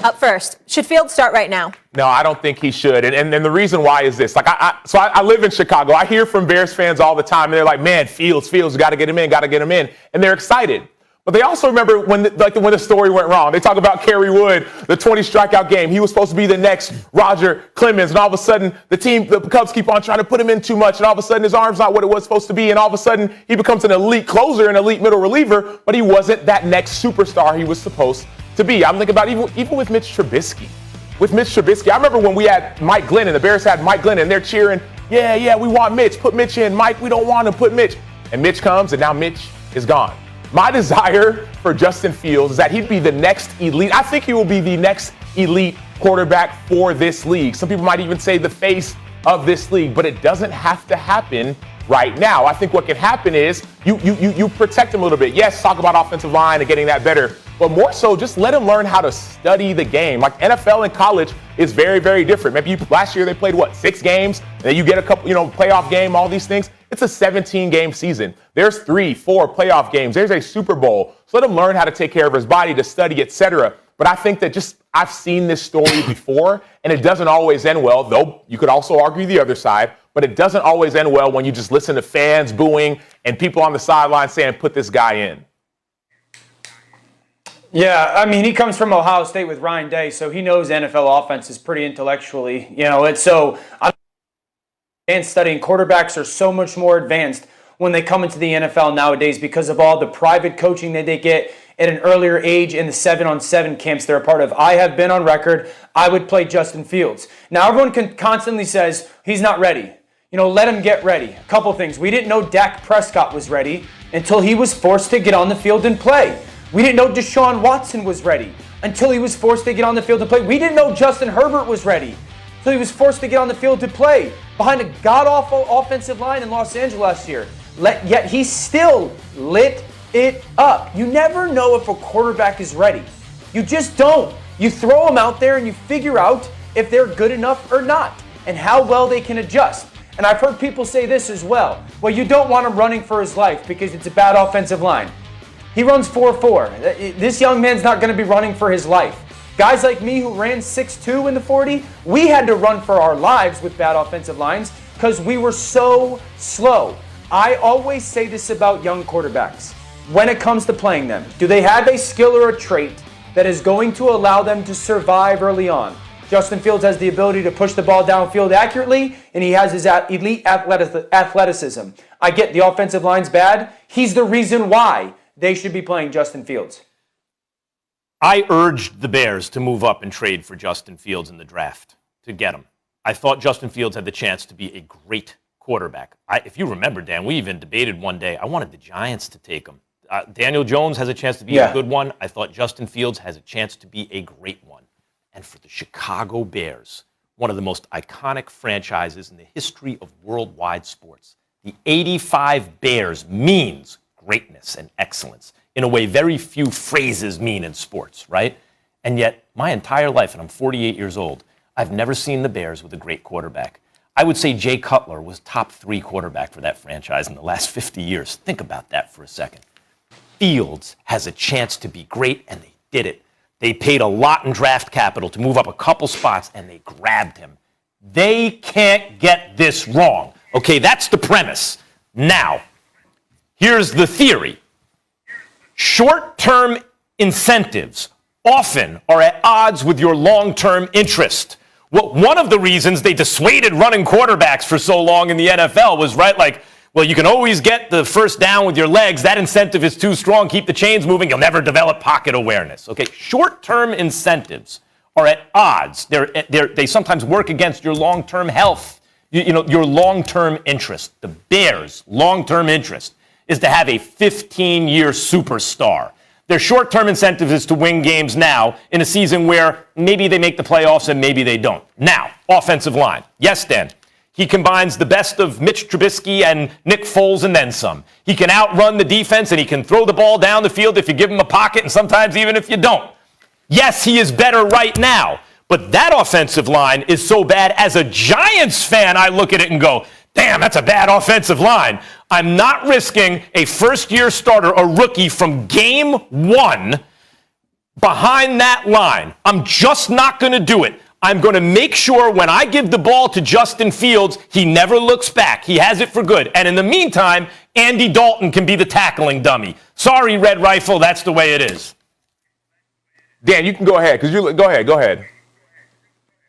up first. Should Fields start right now? No, I don't think he should. And the reason why is this. I live in Chicago. I hear from Bears fans all the time, and they're like, man, Fields, got to get him in. And they're excited. But they also remember when the story went wrong. They talk about Kerry Wood, the 20 strikeout game. He was supposed to be the next Roger Clemens. And all of a sudden, the Cubs keep on trying to put him in too much. And all of a sudden, his arm's not what it was supposed to be. And all of a sudden, he becomes an elite closer, an elite middle reliever. But he wasn't that next superstar he was supposed to be. I'm thinking about even with Mitch Trubisky. I remember when we had Mike Glennon, the Bears had Mike Glennon, and they're cheering, yeah, we want Mitch. Put Mitch in. Mike, we don't want him. Put Mitch. And Mitch comes, and now Mitch is gone. My desire for Justin Fields is that he'd be the next elite. I think he will be the next elite quarterback for this league. Some people might even say the face of this league, but it doesn't have to happen right now. I think what can happen is you protect him a little bit. Yes, talk about offensive line and getting that better, but more so just let him learn how to study the game. Like NFL and college is very, very different. Maybe last year they played 6 games, and then you get a couple, playoff game, all these things. It's a 17-game season. There's 3-4 playoff games. There's a Super Bowl. So let him learn how to take care of his body, to study, etc. But I think that I've seen this story before, and it doesn't always end well, though you could also argue the other side, but it doesn't always end well when you just listen to fans booing and people on the sideline saying, put this guy in. Yeah, I mean, he comes from Ohio State with Ryan Day, so he knows NFL offense is pretty intellectually, and studying quarterbacks are so much more advanced when they come into the NFL nowadays because of all the private coaching that they get at an earlier age in the 7-on-7 camps they're a part of. I have been on record, I would play Justin Fields. Now, everyone constantly says he's not ready. Let him get ready. A couple things. We didn't know Dak Prescott was ready until he was forced to get on the field and play. We didn't know Deshaun Watson was ready until he was forced to get on the field and play. We didn't know Justin Herbert was ready until he was forced to get on the field to play behind a god-awful offensive line in Los Angeles last year. Yet he still lit it up. You never know if a quarterback is ready. You just don't. You throw them out there and you figure out if they're good enough or not and how well they can adjust. And I've heard people say this as well. Well, you don't want him running for his life because it's a bad offensive line. He runs 4.4. This young man's not going to be running for his life. Guys like me who ran 6'2" in the 40, we had to run for our lives with bad offensive lines because we were so slow. I always say this about young quarterbacks. When it comes to playing them, do they have a skill or a trait that is going to allow them to survive early on? Justin Fields has the ability to push the ball downfield accurately, and he has his elite athleticism. I get the offensive line's bad. He's the reason why they should be playing Justin Fields. I urged the Bears to move up and trade for Justin Fields in the draft to get him. I thought Justin Fields had the chance to be a great quarterback. If you remember, Dan, we even debated one day. I wanted the Giants to take him. Daniel Jones has a chance to be a good one. I thought Justin Fields has a chance to be a great one. And for the Chicago Bears, one of the most iconic franchises in the history of worldwide sports, the '85 Bears means greatness and excellence in a way very few phrases mean in sports, right? And yet, my entire life, and I'm 48 years old, I've never seen the Bears with a great quarterback. I would say Jay Cutler was top 3 quarterback for that franchise in the last 50 years. Think about that for a second. Fields has a chance to be great, and they did it. They paid a lot in draft capital to move up a couple spots, and they grabbed him. They can't get this wrong. Okay, that's the premise. Now, here's the theory. Short-term incentives often are at odds with your long-term interest. Well, one of the reasons they dissuaded running quarterbacks for so long in the NFL was, right, like, Well, you can always get the first down with your legs. That incentive is too strong. Keep the chains moving. You'll never develop pocket awareness. Okay, short-term incentives are at odds. They sometimes work against your long-term health, your long-term interest. The Bears' long-term interest is to have a 15-year superstar. Their short-term incentive is to win games now in a season where maybe they make the playoffs and maybe they don't. Now, offensive line. Yes, Dan. He combines the best of Mitch Trubisky and Nick Foles and then some. He can outrun the defense and he can throw the ball down the field if you give him a pocket and sometimes even if you don't. Yes, he is better right now, but that offensive line is so bad. As a Giants fan, I look at it and go, damn, that's a bad offensive line. I'm not risking a first-year starter, a rookie from game one behind that line. I'm just not going to do it. I'm going to make sure when I give the ball to Justin Fields, he never looks back. He has it for good. And in the meantime, Andy Dalton can be the tackling dummy. Sorry, Red Rifle, that's the way it is. Dan, you can go ahead, because go ahead.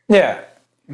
Yeah.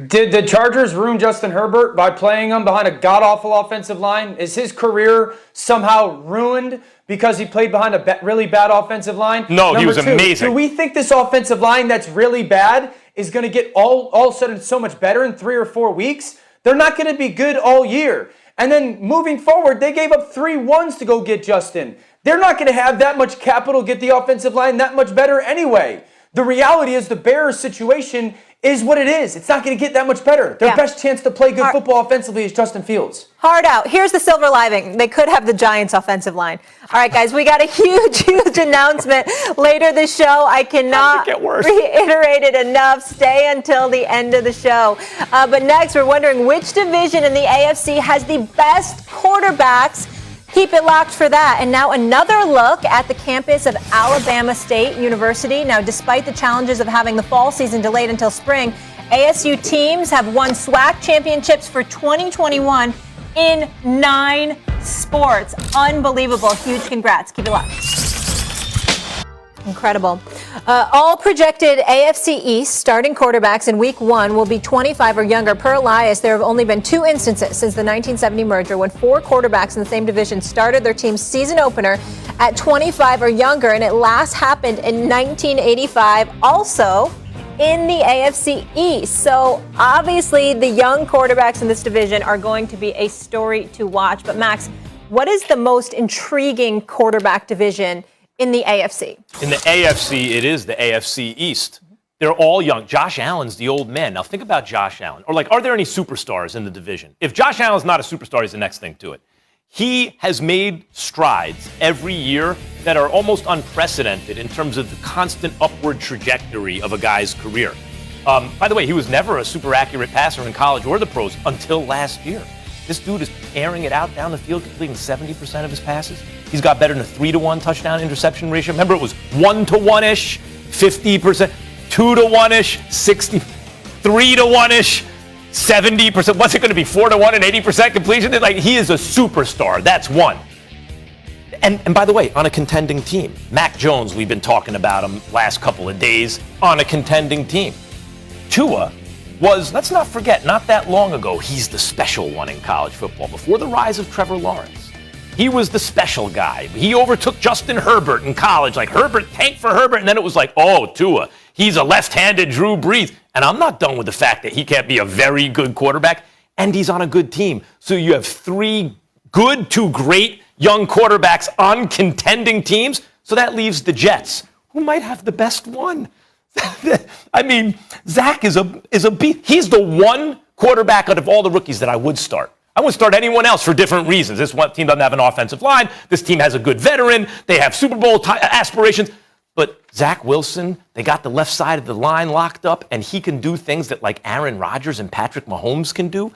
Did the Chargers ruin Justin Herbert by playing him behind a god-awful offensive line? Is his career somehow ruined because he played behind a really bad offensive line? No, he was amazing. Do we think this offensive line that's really bad is going to get all of a sudden so much better in 3 or 4 weeks? They're not going to be good all year. And then moving forward, they gave up 3 ones to go get Justin. They're not going to have that much capital to get the offensive line that much better anyway. The reality is the Bears situation is what it is. It's not going to get that much better. Their best chance to play good football offensively is Justin Fields. Hard out. Here's the silver lining. They could have the Giants offensive line. All right, guys, we got a huge announcement later this show. I cannot reiterate it enough. Stay until the end of the show. But next, we're wondering which division in the AFC has the best quarterbacks. Keep it locked for that. And now another look at the campus of Alabama State University. Now, despite the challenges of having the fall season delayed until spring, ASU teams have won SWAC championships for 2021 in 9 sports. Unbelievable. Huge congrats. Keep it locked. Incredible. All projected AFC East starting quarterbacks in week 1 will be 25 or younger. Per Elias, there have only been 2 instances since the 1970 merger when 4 quarterbacks in the same division started their team's season opener at 25 or younger, and it last happened in 1985, also in the AFC East. So obviously the young quarterbacks in this division are going to be a story to watch. But Max, what is the most intriguing quarterback division in the AFC? In the AFC, it is the AFC East. They're all young. Josh Allen's the old man. Now think about Josh Allen. Or are there any superstars in the division? If Josh Allen's not a superstar, he's the next thing to it. He has made strides every year that are almost unprecedented in terms of the constant upward trajectory of a guy's career. By the way, he was never a super accurate passer in college or the pros until last year. This dude is airing it out down the field, completing 70% of his passes. He's got better than a 3-to-1 touchdown interception ratio. Remember, it was 1-to-1-ish, 50%, 2-to-1-ish, 60, 3-to-1-ish, 70%. What's it going to be, 4-to-1 and 80% completion? He is a superstar. That's one. And by the way, on a contending team. Mac Jones, we've been talking about him last couple of days, on a contending team. Tua was, let's not forget, not that long ago, he's the special one in college football. Before the rise of Trevor Lawrence, he was the special guy. He overtook Justin Herbert in college. Herbert, tank for Herbert, and then it was Tua, he's a left-handed Drew Brees. And I'm not done with the fact that he can't be a very good quarterback, and he's on a good team. So you have 3 good to great young quarterbacks on contending teams. So that leaves the Jets, who might have the best one. I mean, Zach is a beast. He's the one quarterback out of all the rookies that I would start. I wouldn't start anyone else for different reasons. This one team doesn't have an offensive line. This team has a good veteran. They have Super Bowl aspirations. But Zach Wilson, they got the left side of the line locked up, and he can do things that Aaron Rodgers and Patrick Mahomes can do.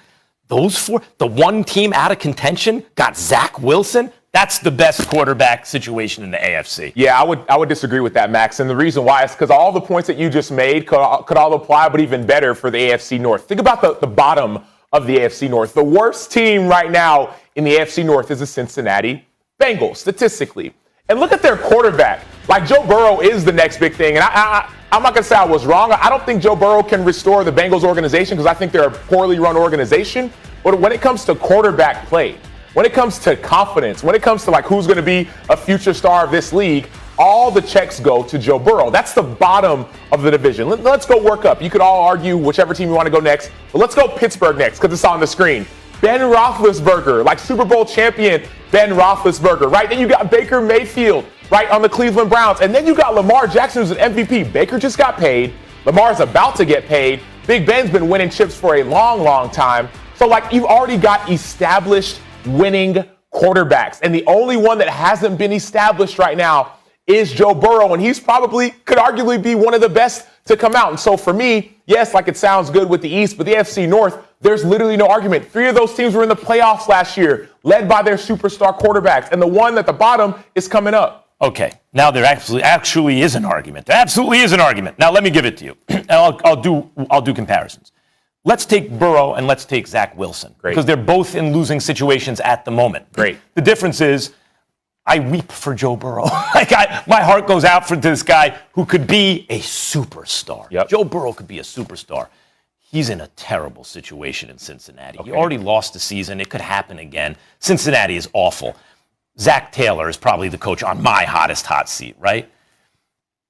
Those 4, the one team out of contention got Zach Wilson. That's the best quarterback situation in the AFC. Yeah, I would disagree with that, Max. And the reason why is because all the points that you just made could all apply, but even better for the AFC North. Think about the bottom of the AFC North. The worst team right now in the AFC North is the Cincinnati Bengals, statistically. And look at their quarterback. Joe Burrow is the next big thing. And I'm not going to say I was wrong. I don't think Joe Burrow can restore the Bengals organization because I think they're a poorly run organization. But when it comes to quarterback play, when it comes to confidence, when it comes to like who's going to be a future star of this league, all the checks go to Joe Burrow. That's the bottom of the division. Let's go work up. You could all argue whichever team you want to go next, but let's go Pittsburgh next because it's on the screen. Ben Roethlisberger, like Super Bowl champion Ben Roethlisberger, right? Then you got Baker Mayfield, right, on the Cleveland Browns. And then you got Lamar Jackson, who's an MVP. Baker just got paid. Lamar's about to get paid. Big Ben's been winning chips for a long, long time. So, like, you've already got established winning quarterbacks. And the only one that hasn't been established right now is Joe Burrow. And he's probably, could arguably be one of the best to come out. And so for me, yes, like it sounds good with the East, but the AFC North, there's literally no argument. 3 of those teams were in the playoffs last year, led by their superstar quarterbacks. And the one at the bottom is coming up. Okay, now there actually is an argument. There absolutely is an argument. Now let me give it to you. And I'll do comparisons. Let's take Burrow and let's take Zach Wilson. Great. Because they're both in losing situations at the moment. Great. The difference is I weep for Joe Burrow. My heart goes out for this guy who could be a superstar. Yep. Joe Burrow could be a superstar. He's in a terrible situation in Cincinnati. Okay. He already lost the season. It could happen again. Cincinnati is awful. Zach Taylor is probably the coach on my hottest hot seat, right?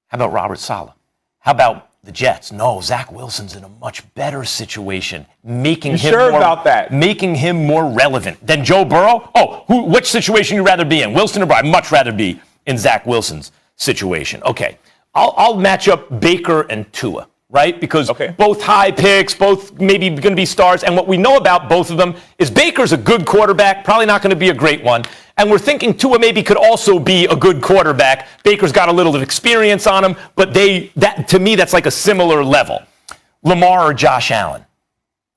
How about Robert Saleh? How about the Jets? No, Zach Wilson's in a much better situation, making him more relevant than Joe Burrow. Oh, which situation you rather be in, Wilson or Burrow? I'd much rather be in Zach Wilson's situation. Okay, I'll match up Baker and Tua, right? Because both high picks, both maybe going to be stars. And what we know about both of them is Baker's a good quarterback, probably not going to be a great one. And we're thinking Tua maybe could also be a good quarterback. Baker's got a little of experience on him, but to me, that's like a similar level. Lamar or Josh Allen,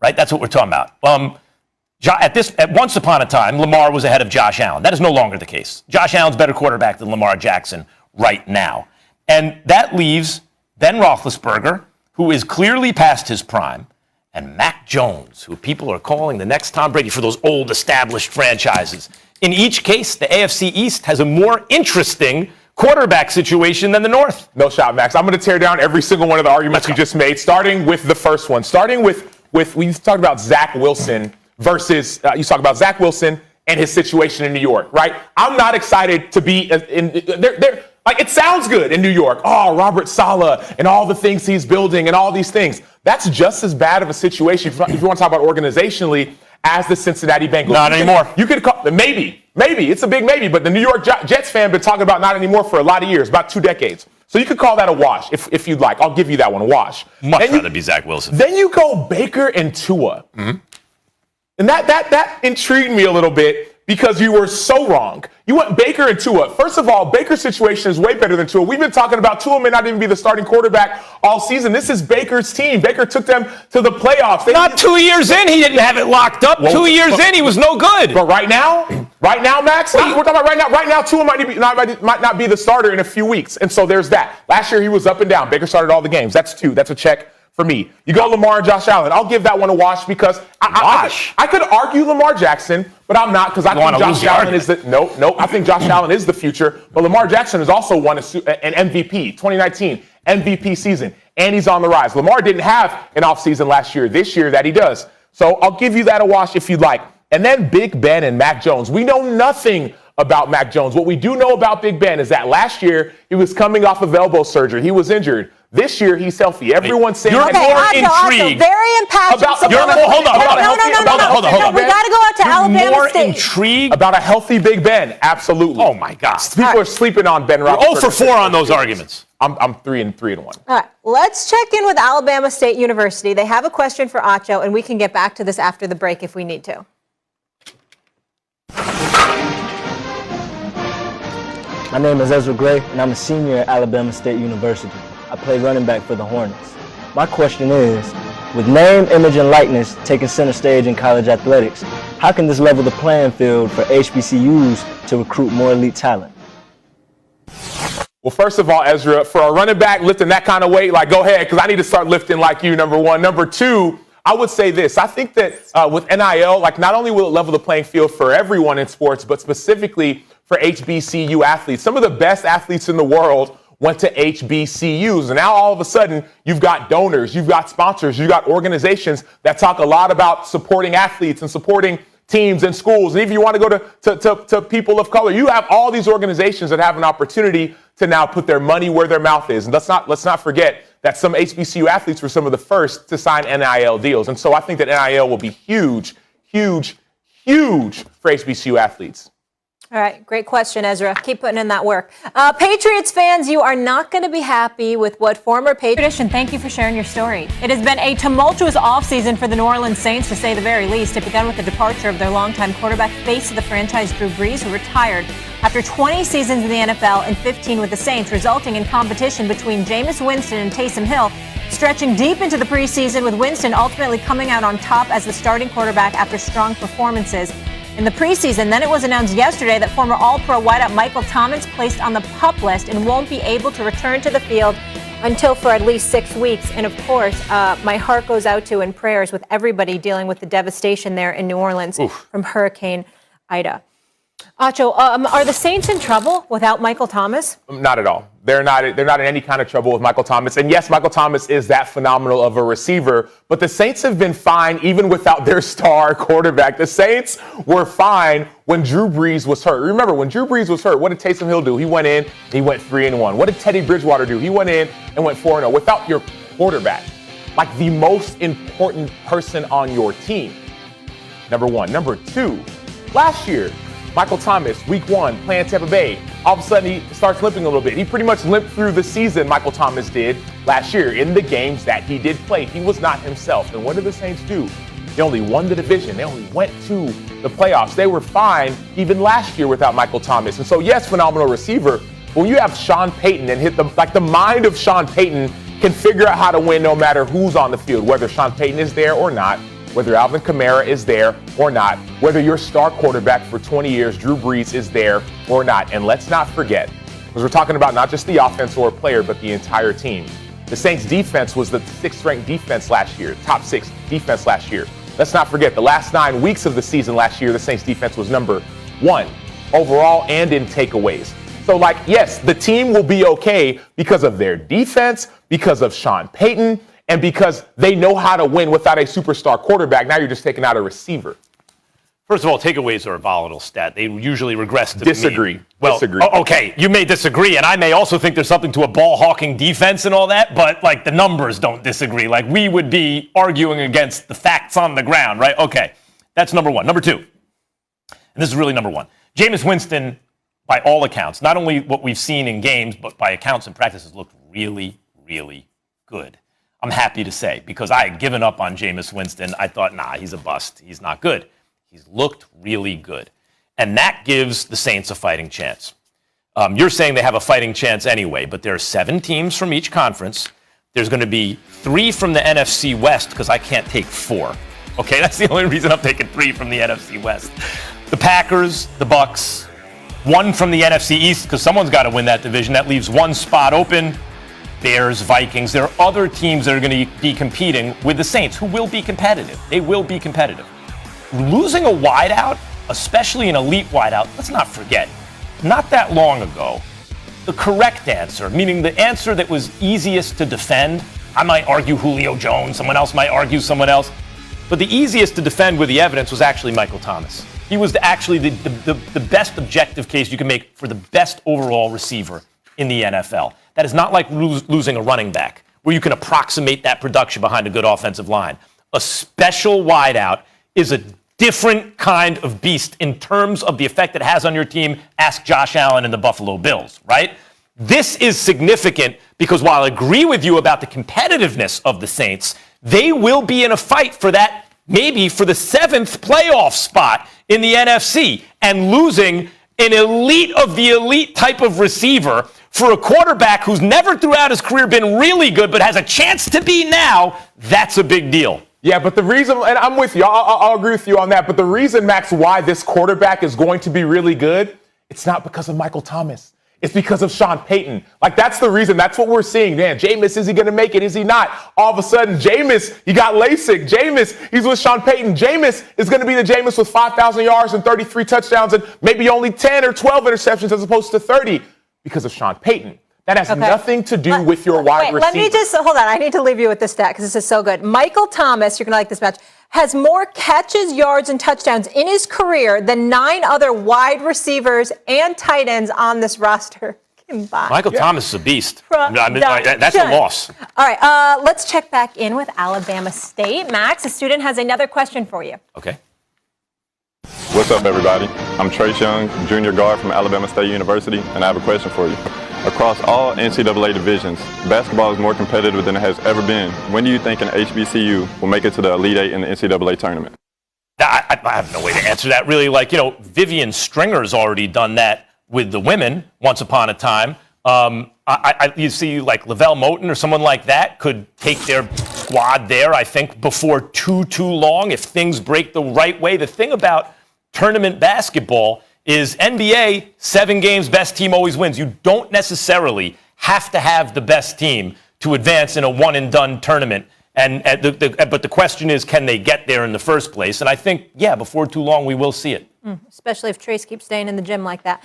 right? That's what we're talking about. At once upon a time, Lamar was ahead of Josh Allen. That is no longer the case. Josh Allen's a better quarterback than Lamar Jackson right now. And that leaves Ben Roethlisberger, who is clearly past his prime, and Mac Jones, who people are calling the next Tom Brady for those old established franchises. In each case, the AFC East has a more interesting quarterback situation than the North. No shot, Max. I'm going to tear down every single one of the arguments you just made, starting with the first one. Starting with we talked about Zach Wilson versus, you talk about Zach Wilson and his situation in New York, right? I'm not excited to be like, it sounds good in New York. Oh, Robert Saleh and all the things he's building and all these things. That's just as bad of a situation, if you want to talk about organizationally, as the Cincinnati Bengals. Not anymore. You could call maybe. It's a big maybe, but the New York Jets fan been talking about not anymore for a lot of years, about 2 decades. So you could call that a wash if you'd like. I'll give you that one, a wash. Much rather be Zach Wilson. Then you go Baker and Tua. Mm-hmm. And that intrigued me a little bit because you were so wrong. You went Baker and Tua. First of all, Baker's situation is way better than Tua. We've been talking about Tua may not even be the starting quarterback all season. This is Baker's team. Baker took them to the playoffs. Not 2 years in, he didn't have it locked up. 2 years in, he was no good. But right now, Max, we're talking about right now. Right now, Tua might not be the starter in a few weeks. And so there's that. Last year, he was up and down. Baker started all the games. That's 2. That's a check for me. You go Lamar and Josh Allen. I'll give that one a wash because I could argue Lamar Jackson, but I'm not because I think Josh Allen is I think Josh Allen is the future. But Lamar Jackson has also won an MVP, 2019 MVP season, and he's on the rise. Lamar didn't have an offseason last year. This year that he does. So I'll give you that a wash if you'd like. And then Big Ben and Mac Jones. We know nothing about Mac Jones. What we do know about Big Ben is that last year he was coming off of elbow surgery. He was injured. This year, he's healthy. Everyone's saying you're more intrigued. Very impassioned. Hold on. We got to go out to Alabama more State. Intrigued about a healthy Big Ben. Absolutely. Oh, my God. People are sleeping on Ben Roethlisberger. You're 0 for 4 on those arguments. I'm 3-1. All right. Let's check in with Alabama State University. They have a question for Acho, and we can get back to this after the break if we need to. My name is Ezra Gray, and I'm a senior at Alabama State University. I play running back for the Hornets. My question is, with name, image, and likeness taking center stage in college athletics, how can this level the playing field for HBCUs to recruit more elite talent? Well, first of all, Ezra, for a running back lifting that kind of weight, like, go ahead, because I need to start lifting like you, number one. Number two, I would say this. I think that with NIL, like, not only will it level the playing field for everyone in sports, but specifically for HBCU athletes. Some of the best athletes in the world went to HBCUs. And now all of a sudden, you've got donors, you've got sponsors, you've got organizations that talk a lot about supporting athletes and supporting teams and schools. And if you want to go to people of color, you have all these organizations that have an opportunity to now put their money where their mouth is. And let's not forget that some HBCU athletes were some of the first to sign NIL deals. And so I think that NIL will be huge, huge, huge for HBCU athletes. All right, great question, Ezra. Keep putting in that work. Patriots fans, you are not going to be happy with what former Patriots. And thank you for sharing your story. It has been a tumultuous offseason for the New Orleans Saints, to say the very least. It began with the departure of their longtime quarterback, face of the franchise, Drew Brees, who retired after 20 seasons in the NFL and 15 with the Saints, resulting in competition between Jameis Winston and Taysom Hill, stretching deep into the preseason, with Winston ultimately coming out on top as the starting quarterback after strong performances in the preseason. Then it was announced yesterday that former All-Pro wideout Michael Thomas placed on the PUP list and won't be able to return to the field until for at least 6 weeks. And of course, my heart goes out to and prayers with everybody dealing with the devastation there in New Orleans from Hurricane Ida. Acho, are the Saints in trouble without Michael Thomas? Not at all. They're not in any kind of trouble with Michael Thomas. And yes, Michael Thomas is that phenomenal of a receiver, but the Saints have been fine even without their star quarterback. The Saints were fine when Drew Brees was hurt. Remember, when Drew Brees was hurt, what did Taysom Hill do? He went in, he went 3-1. What did Teddy Bridgewater do? He went in and went 4-0. Without your quarterback, like the most important person on your team, number one. Number two, last year, Michael Thomas, week 1, playing Tampa Bay. All of a sudden, he starts limping a little bit. He pretty much limped through the season, Michael Thomas did last year in the games that he did play. He was not himself. And what did the Saints do? They only won the division. They only went to the playoffs. They were fine even last year without Michael Thomas. And so, yes, phenomenal receiver. But when you have Sean Payton and the mind of Sean Payton can figure out how to win no matter who's on the field, whether Sean Payton is there or not, whether Alvin Kamara is there or not, whether your star quarterback for 20 years, Drew Brees, is there or not. And let's not forget, because we're talking about not just the offense or player, but the entire team. The Saints defense was the 6th ranked defense last year, top 6 defense last year. Let's not forget the last 9 weeks of the season last year, the Saints defense was number 1 overall and in takeaways. So yes, the team will be okay because of their defense, because of Sean Payton, and because they know how to win without a superstar quarterback. Now you're just taking out a receiver. First of all, takeaways are a volatile stat. They usually regress to Disagree. Well, Disagree. Okay, you may disagree, and I may also think there's something to a ball-hawking defense and all that, but the numbers don't disagree. We would be arguing against the facts on the ground, right? Okay, that's number one. Number two, and this is really number one. Jameis Winston, by all accounts, not only what we've seen in games, but by accounts and practices, looked really, really good. I'm happy to say, because I had given up on Jameis Winston. I thought, he's a bust. He's not good. He's looked really good. And that gives the Saints a fighting chance. You're saying they have a fighting chance anyway, but there are 7 teams from each conference. There's going to be 3 from the NFC West, because I can't take 4. Okay, that's the only reason I'm taking 3 from the NFC West. The Packers, the Bucks, 1 from the NFC East, because someone's got to win that division. That leaves 1 spot open. Bears, Vikings. There are other teams that are going to be competing with the Saints who will be competitive. They will be competitive. Losing a wideout, especially an elite wideout, let's not forget, not that long ago, the correct answer, meaning the answer that was easiest to defend, I might argue Julio Jones, someone else might argue someone else, but the easiest to defend with the evidence was actually Michael Thomas. He was actually the best objective case you can make for the best overall receiver in the NFL. That is not like losing a running back, where you can approximate that production behind a good offensive line. A special wideout is a different kind of beast in terms of the effect it has on your team. Ask Josh Allen and the Buffalo Bills, right? This is significant because while I agree with you about the competitiveness of the Saints, they will be in a fight for that, maybe for the 7th playoff spot in the NFC, and losing an elite of the elite type of receiver for a quarterback who's never throughout his career been really good but has a chance to be now, that's a big deal. Yeah, but the reason, and I'm with you, I'll agree with you on that, but the reason, Max, why this quarterback is going to be really good, it's not because of Michael Thomas. It's because of Sean Payton. That's the reason. That's what we're seeing. Man, Jameis, is he going to make it? Is he not? All of a sudden, Jameis, he got LASIK. Jameis, he's with Sean Payton. Jameis is going to be the Jameis with 5,000 yards and 33 touchdowns and maybe only 10 or 12 interceptions as opposed to 30 because of Sean Payton. That has nothing to do with your wide receiver. Let me just hold on. I need to leave you with this stat because this is so good. Michael Thomas, you're going to like this match, has more catches, yards, and touchdowns in his career than 9 other wide receivers and tight ends on this roster combined. Michael Thomas is a beast. That's a loss. All right, let's check back in with Alabama State. Max, a student, has another question for you. Okay. What's up, everybody? I'm Trace Young, junior guard from Alabama State University, and I have a question for you. Across all NCAA divisions, basketball is more competitive than it has ever been. When do you think an HBCU will make it to the Elite Eight in the NCAA tournament? I have no way to answer that, really. Vivian Stringer's already done that with the women once upon a time. You see, like Lavelle Moten or someone like that could take their squad there, I think, before too long if things break the right way. The thing about tournament basketball is NBA, 7 games, best team always wins. You don't necessarily have to have the best team to advance in a one-and-done tournament. But the question is, can they get there in the first place? And I think, before too long, we will see it. Especially if Trace keeps staying in the gym like that.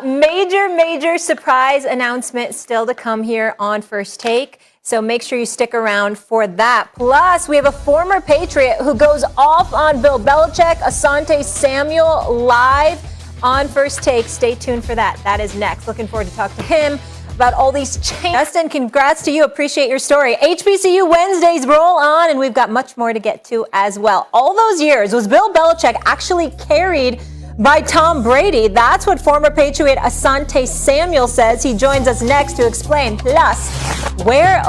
Major surprise announcement still to come here on First Take. So make sure you stick around for that. Plus, we have a former Patriot who goes off on Bill Belichick, Asante Samuel, live on First Take. Stay tuned for that. That is next. Looking forward to talk to him about all these changes. Justin, congrats to you. Appreciate your story. HBCU Wednesdays roll on, and we've got much more to get to as well. All those years, was Bill Belichick actually carried by Tom Brady? That's what former Patriot Asante Samuel says. He joins us next to explain. Plus, where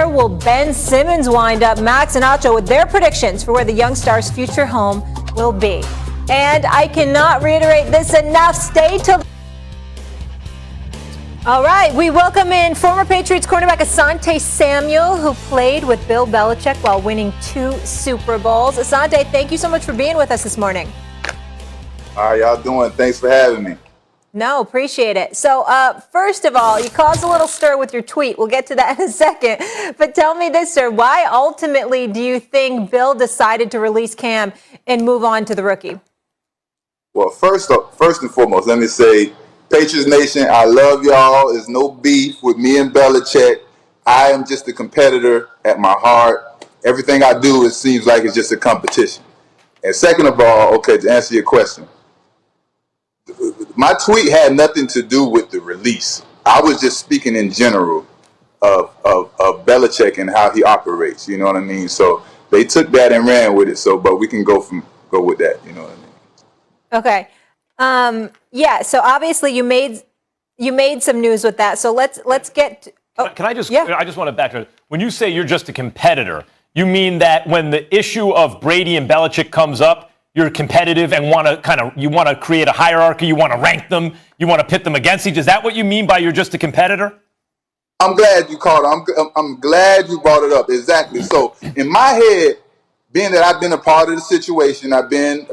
will Ben Simmons wind up? Max and Acho with their predictions for where the young star's future home will be. And I cannot reiterate this enough. Stay till. All right, we welcome in former Patriots cornerback Asante Samuel, who played with Bill Belichick while winning 2 Super Bowls. Asante, thank you so much for being with us this morning. How y'all doing? Thanks for having me. No, appreciate it. So, first of all, you caused a little stir with your tweet. We'll get to that in a second. But tell me this, sir. Why ultimately do you think Bill decided to release Cam and move on to the rookie? Well, first and foremost, let me say, Patriots Nation, I love y'all. There's no beef with me and Belichick. I am just a competitor at my heart. Everything I do, it seems like it's just a competition. And second of all, okay, to answer your question, my tweet had nothing to do with the release. I was just speaking in general of Belichick and how he operates. You know what I mean? So they took that and ran with it. So, but we can go with that. You know what I mean? Okay. So obviously you made some news with that. So let's get. Can I just? Yeah. I just want to back up. When you say you're just a competitor, you mean that when the issue of Brady and Belichick comes up, you're competitive and want to create a hierarchy, you want to rank them, you want to pit them against each. Is that what you mean by you're just a competitor? I'm glad you called. I'm glad you brought it up. Exactly. So in my head, being that I've been a part of the situation, I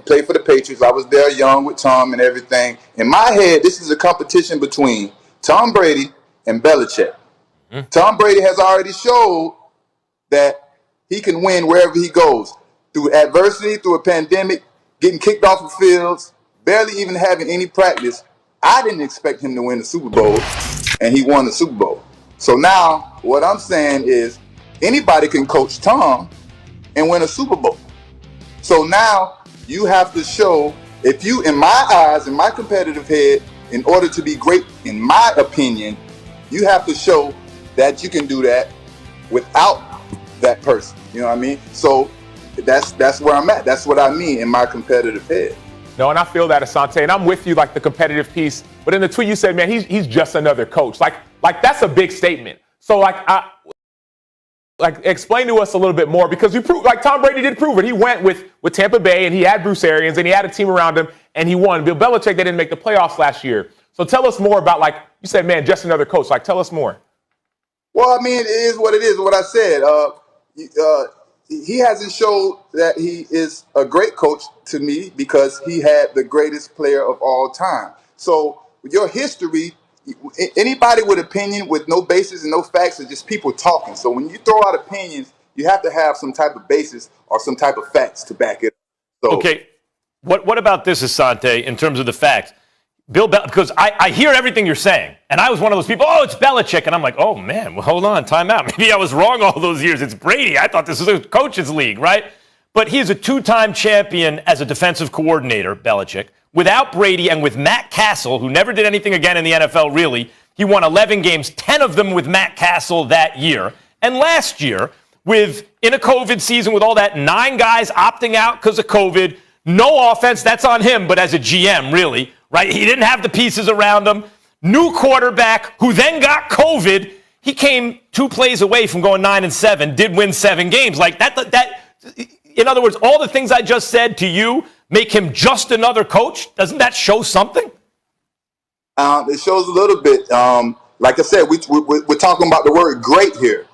played for the Patriots. I was there young with Tom and everything. In my head, this is a competition between Tom Brady and Belichick. Mm-hmm. Tom Brady has already showed that he can win wherever he goes. Through adversity, through a pandemic, getting kicked off of fields, barely even having any practice. I didn't expect him to win the Super Bowl, and he won the Super Bowl. So now, what I'm saying is, anybody can coach Tom and win a Super Bowl. So now, you have to show, if you, in my eyes, in my competitive head, in order to be great, in my opinion, you have to show that you can do that without that person. You know what I mean? So that's where I'm at. That's what I mean in my competitive head. No, and I feel that, Asante, and I'm with you, like the competitive piece. But in the tweet, you said, man, he's just another coach. Like that's a big statement. So explain to us a little bit more, because you proved, like Tom Brady did prove it. He went with Tampa Bay, and he had Bruce Arians, and he had a team around him, and he won. Bill Belichick, they didn't make the playoffs last year. So tell us more about, like you said, man, just another coach. Like, tell us more. Well, I mean, it is what it is. What I said. He hasn't showed that he is a great coach to me because he had the greatest player of all time. So your history, anybody with opinion with no basis and no facts are just people talking. So when you throw out opinions, you have to have some type of basis or some type of facts to back it up. So, okay, what about this, Asante, in terms of the facts? Because I hear everything you're saying, and I was one of those people, oh, it's Belichick, and I'm like, oh, man, well, hold on, time out. Maybe I was wrong all those years. It's Brady. I thought this was a coach's league, right? But he is a two-time champion as a defensive coordinator, Belichick. Without Brady and with Matt Castle, who never did anything again in the NFL, really, he won 11 games, 10 of them with Matt Castle that year. And last year, in a COVID season with all that, 9 guys opting out because of COVID, no offense, that's on him, but as a GM, really, right? He didn't have the pieces around him. New quarterback who then got COVID. He came 2 plays away from going 9-7, did win 7 games. Like that. In other words, all the things I just said to you make him just another coach. Doesn't that show something? It shows a little bit. Like I said, we're talking about the word great here.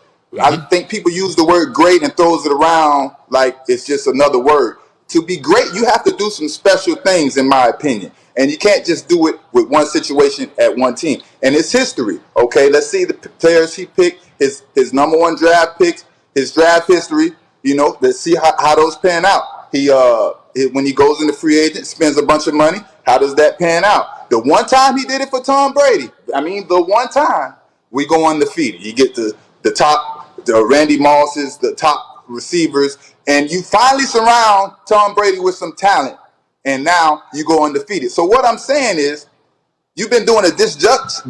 I think people use the word great and throws it around like it's just another word. To be great, you have to do some special things, in my opinion. And you can't just do it with one situation at one team. And it's history, okay? Let's see the players he picked, his number 1 draft picks, his draft history. You know, let's see how those pan out. When he goes into free agent, spends a bunch of money. How does that pan out? The one time he did it for Tom Brady, the one time we go undefeated. You get the top, the Randy Mosses, the top receivers, and you finally surround Tom Brady with some talent, and now you go undefeated. So what I'm saying is, you've been doing a disjustice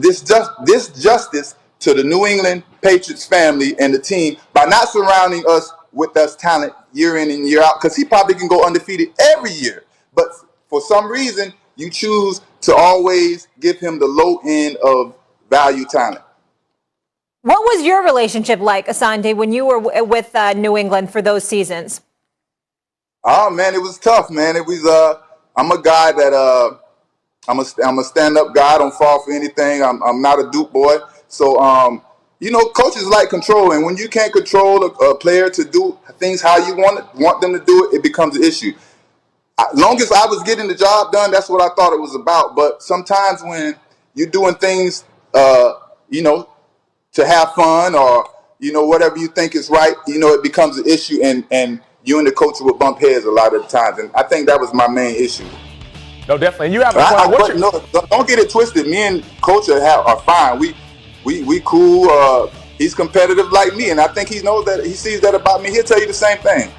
to the New England Patriots family and the team by not surrounding us with us talent year in and year out, because he probably can go undefeated every year. But for some reason, you choose to always give him the low end of value talent. What was your relationship like, Asante, when you were with New England for those seasons? Oh man, it was tough, man. It was I'm a guy that I'm a stand-up guy. I don't fall for anything. I'm not a dupe boy. So coaches like control, and when you can't control a player to do things how you want them to do it, it becomes an issue. As long as I was getting the job done, that's what I thought it was about. But sometimes when you're doing things, to have fun or, whatever you think is right, it becomes an issue, and you and the coach will bump heads a lot of the times. And I think that was my main issue. No, definitely. And you have a point. Don't get it twisted. Me and coach are fine. We cool. He's competitive like me, and I think he knows that. He sees that about me. He'll tell you the same thing,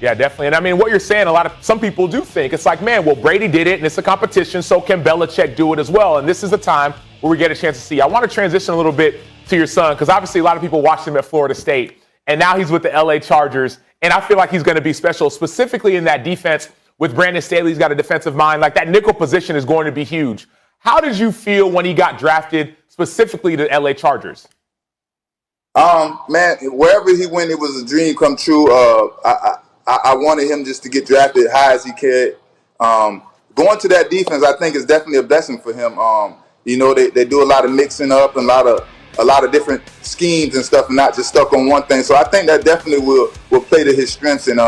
Yeah, definitely. And what you're saying, some people do think it's like, man, well, Brady did it and it's a competition, so can Belichick do it as well? And this is the time where we get a chance to see. I want to transition a little bit to your son, because obviously a lot of people watched him at Florida State, and now he's with the LA Chargers, and I feel like he's going to be special, specifically in that defense with Brandon Staley. He's got a defensive mind. Like, that nickel position is going to be huge. How did you feel when he got drafted specifically to LA Chargers? Man, wherever he went, it was a dream come true. I wanted him just to get drafted high as he could. Going to that defense, I think, is definitely a blessing for him. They do a lot of mixing up and a lot of different schemes and stuff, and not just stuck on one thing. So I think that definitely will play to his strengths and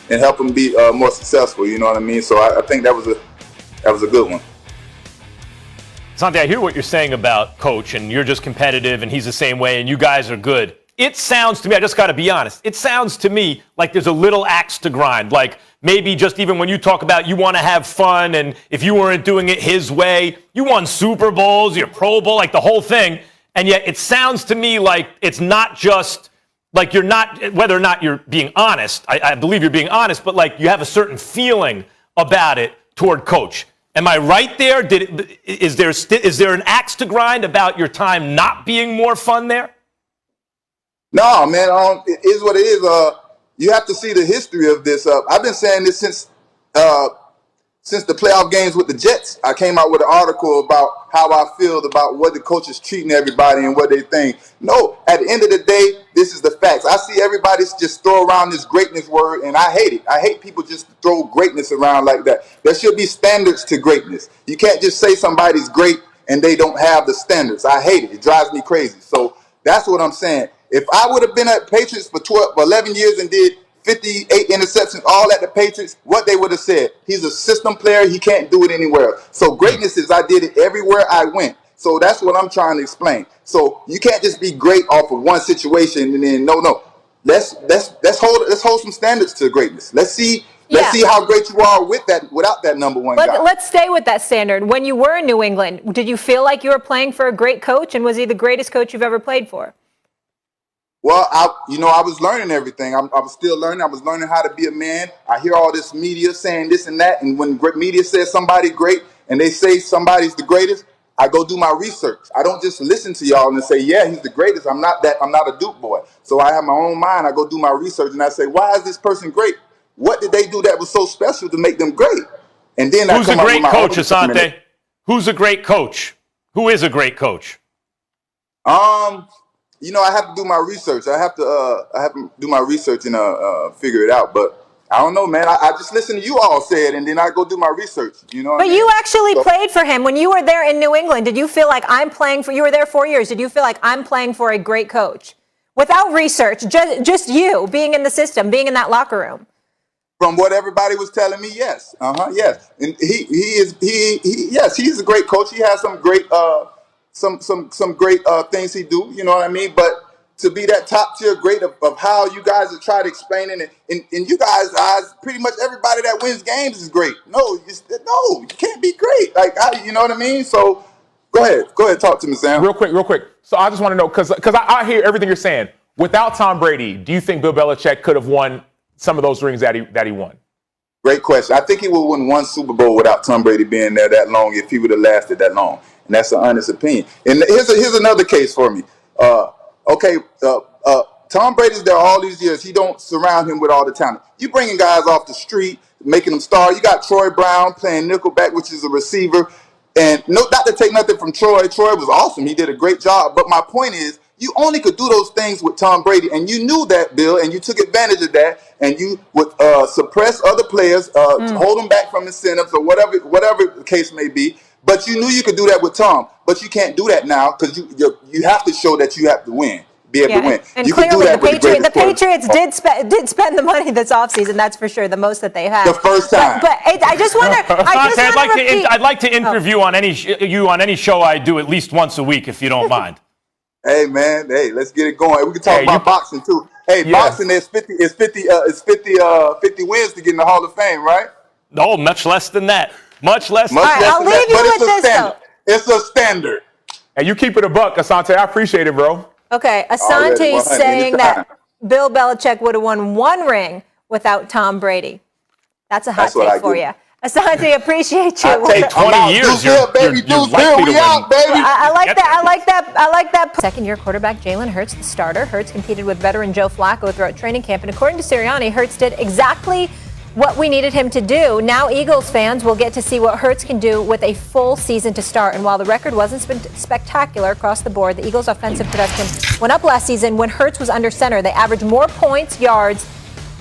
help him be more successful. You know what I mean? So I think that was a good one. Asante, I hear what you're saying about Coach, and you're just competitive, and he's the same way, and you guys are good. It sounds to me, I just got to be honest, it sounds to me like there's a little axe to grind. Like, maybe just even when you talk about you want to have fun, and if you weren't doing it his way, you won Super Bowls, your Pro Bowl, like the whole thing, and yet it sounds to me like it's not just, like you're not, whether or not you're being honest, I believe you're being honest, but like you have a certain feeling about it toward Coach. Am I right there? Is there an axe to grind about your time not being more fun there? No, man. It is what it is. You have to see the history of this. I've been saying this since the playoff games with the Jets. I came out with an article about how I feel about what the coaches treating everybody and what they think. No, at the end of the day, this is the facts. I see everybody just throw around this greatness word, and I hate it. I hate people just throw greatness around like that. There should be standards to greatness. You can't just say somebody's great and they don't have the standards. I hate it. It drives me crazy. So that's what I'm saying. If I would have been at Patriots for 11 years and did 58 interceptions, all at the Patriots, what they would have said, he's a system player, he can't do it anywhere else. So greatness is I did it everywhere I went. So that's what I'm trying to explain. So you can't just be great off of one situation and then no. Let's hold some standards to greatness. Let's see Let's see how great you are without that number one guy. Let's stay with that standard. When you were in New England, did you feel like you were playing for a great coach, and was he the greatest coach you've ever played for? Well, I was learning everything. I was still learning. I was learning how to be a man. I hear all this media saying this and that, and when media says somebody great and they say somebody's the greatest, I go do my research. I don't just listen to y'all and say, yeah, he's the greatest. I'm not a Duke boy. So I have my own mind. I go do my research and I say, why is this person great? What did they do that was so special to make them great? And then who's a great coach, Asante? Who's a great coach? Who is a great coach? I have to do my research. I have to do my research and figure it out. But I don't know, man. I just listen to you all say it, and then I go do my research. You know. But you actually played for him when you were there in New England. Did you feel like I'm playing for? You were there 4 years. Did you feel like I'm playing for a great coach? Without research, just you being in the system, being in that locker room. From what everybody was telling me, yes. Yes. And he's a great coach. He has some great some great things he do, you know what I mean? But to be that top tier great of how you guys have tried explaining it, in you guys' eyes, pretty much everybody that wins games is great. No, you can't be great. You know what I mean? So go ahead, talk to me, Sam. Real quick. So I just want to know, because I hear everything you're saying. Without Tom Brady, do you think Bill Belichick could have won some of those rings that he won? Great question. I think he would win one Super Bowl without Tom Brady being there that long if he would have lasted that long. And that's an honest opinion. And here's another case for me. Tom Brady's there all these years. He don't surround him with all the talent. You bringing guys off the street, making them star. You got Troy Brown playing nickelback, which is a receiver. And not to take nothing from Troy. Troy was awesome. He did a great job. But my point is, you only could do those things with Tom Brady, and you knew that, Bill, and you took advantage of that, and you would suppress other players, hold them back from incentives or whatever the case may be. But you knew you could do that with Tom, but you can't do that now because you have to show that you have to win, be able to win. And you clearly, the Patriots did spend the money this offseason. That's for sure, the most that they have. The first time. But I just wonder. I'd like to interview on any show I do at least once a week, if you don't mind. Hey man, let's get it going. We can talk about boxing too. Boxing is 50 wins to get in the Hall of Fame, right? No, much less than that. Much less. I'll leave you with this though. It's a standard. And you keep it a buck, Asante. I appreciate it, bro. Okay, Asante saying that Bill Belichick would have won one ring without Tom Brady. That's a hot take for you. Asante, appreciate you. I take 20 years. You're likely to win. I like that. Second-year quarterback Jalen Hurts, the starter. Hurts competed with veteran Joe Flacco throughout training camp, and according to Sirianni, Hurts did exactly what we needed him to do. Now Eagles fans will get to see what Hurts can do with a full season to start. And while the record wasn't spectacular across the board, the Eagles' offensive production went up last season when Hurts was under center. They averaged more points, yards,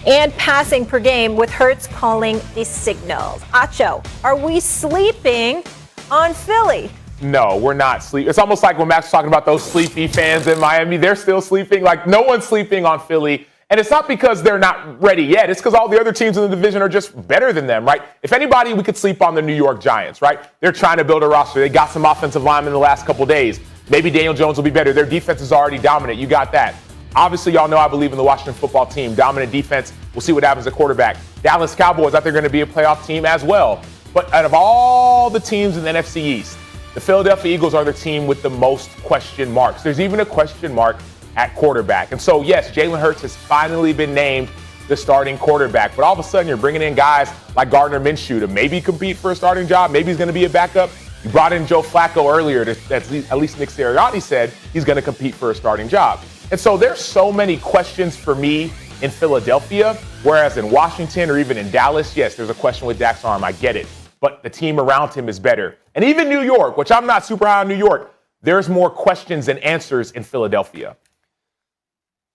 and passing per game with Hurts calling the signals. Acho, are we sleeping on Philly? No, we're not sleeping. It's almost like when Max was talking about those sleepy fans in Miami. They're still sleeping. Like, no one's sleeping on Philly. And it's not because they're not ready yet. It's because all the other teams in the division are just better than them, right? If anybody, we could sleep on the New York Giants, right? They're trying to build a roster. They got some offensive linemen in the last couple days. Maybe Daniel Jones will be better. Their defense is already dominant. You got that. Obviously, y'all know I believe in the Washington football team. Dominant defense. We'll see what happens at quarterback. Dallas Cowboys, I think, are going to be a playoff team as well. But out of all the teams in the NFC East, the Philadelphia Eagles are the team with the most question marks. There's even a question mark at quarterback. And so, yes, Jalen Hurts has finally been named the starting quarterback. But all of a sudden, you're bringing in guys like Gardner Minshew to maybe compete for a starting job. Maybe he's going to be a backup. You brought in Joe Flacco earlier. At least Nick Sirianni said he's going to compete for a starting job. And so there's so many questions for me in Philadelphia, whereas in Washington or even in Dallas, yes, there's a question with Dak's arm. I get it. But the team around him is better. And even New York, which I'm not super high on New York, there's more questions than answers in Philadelphia.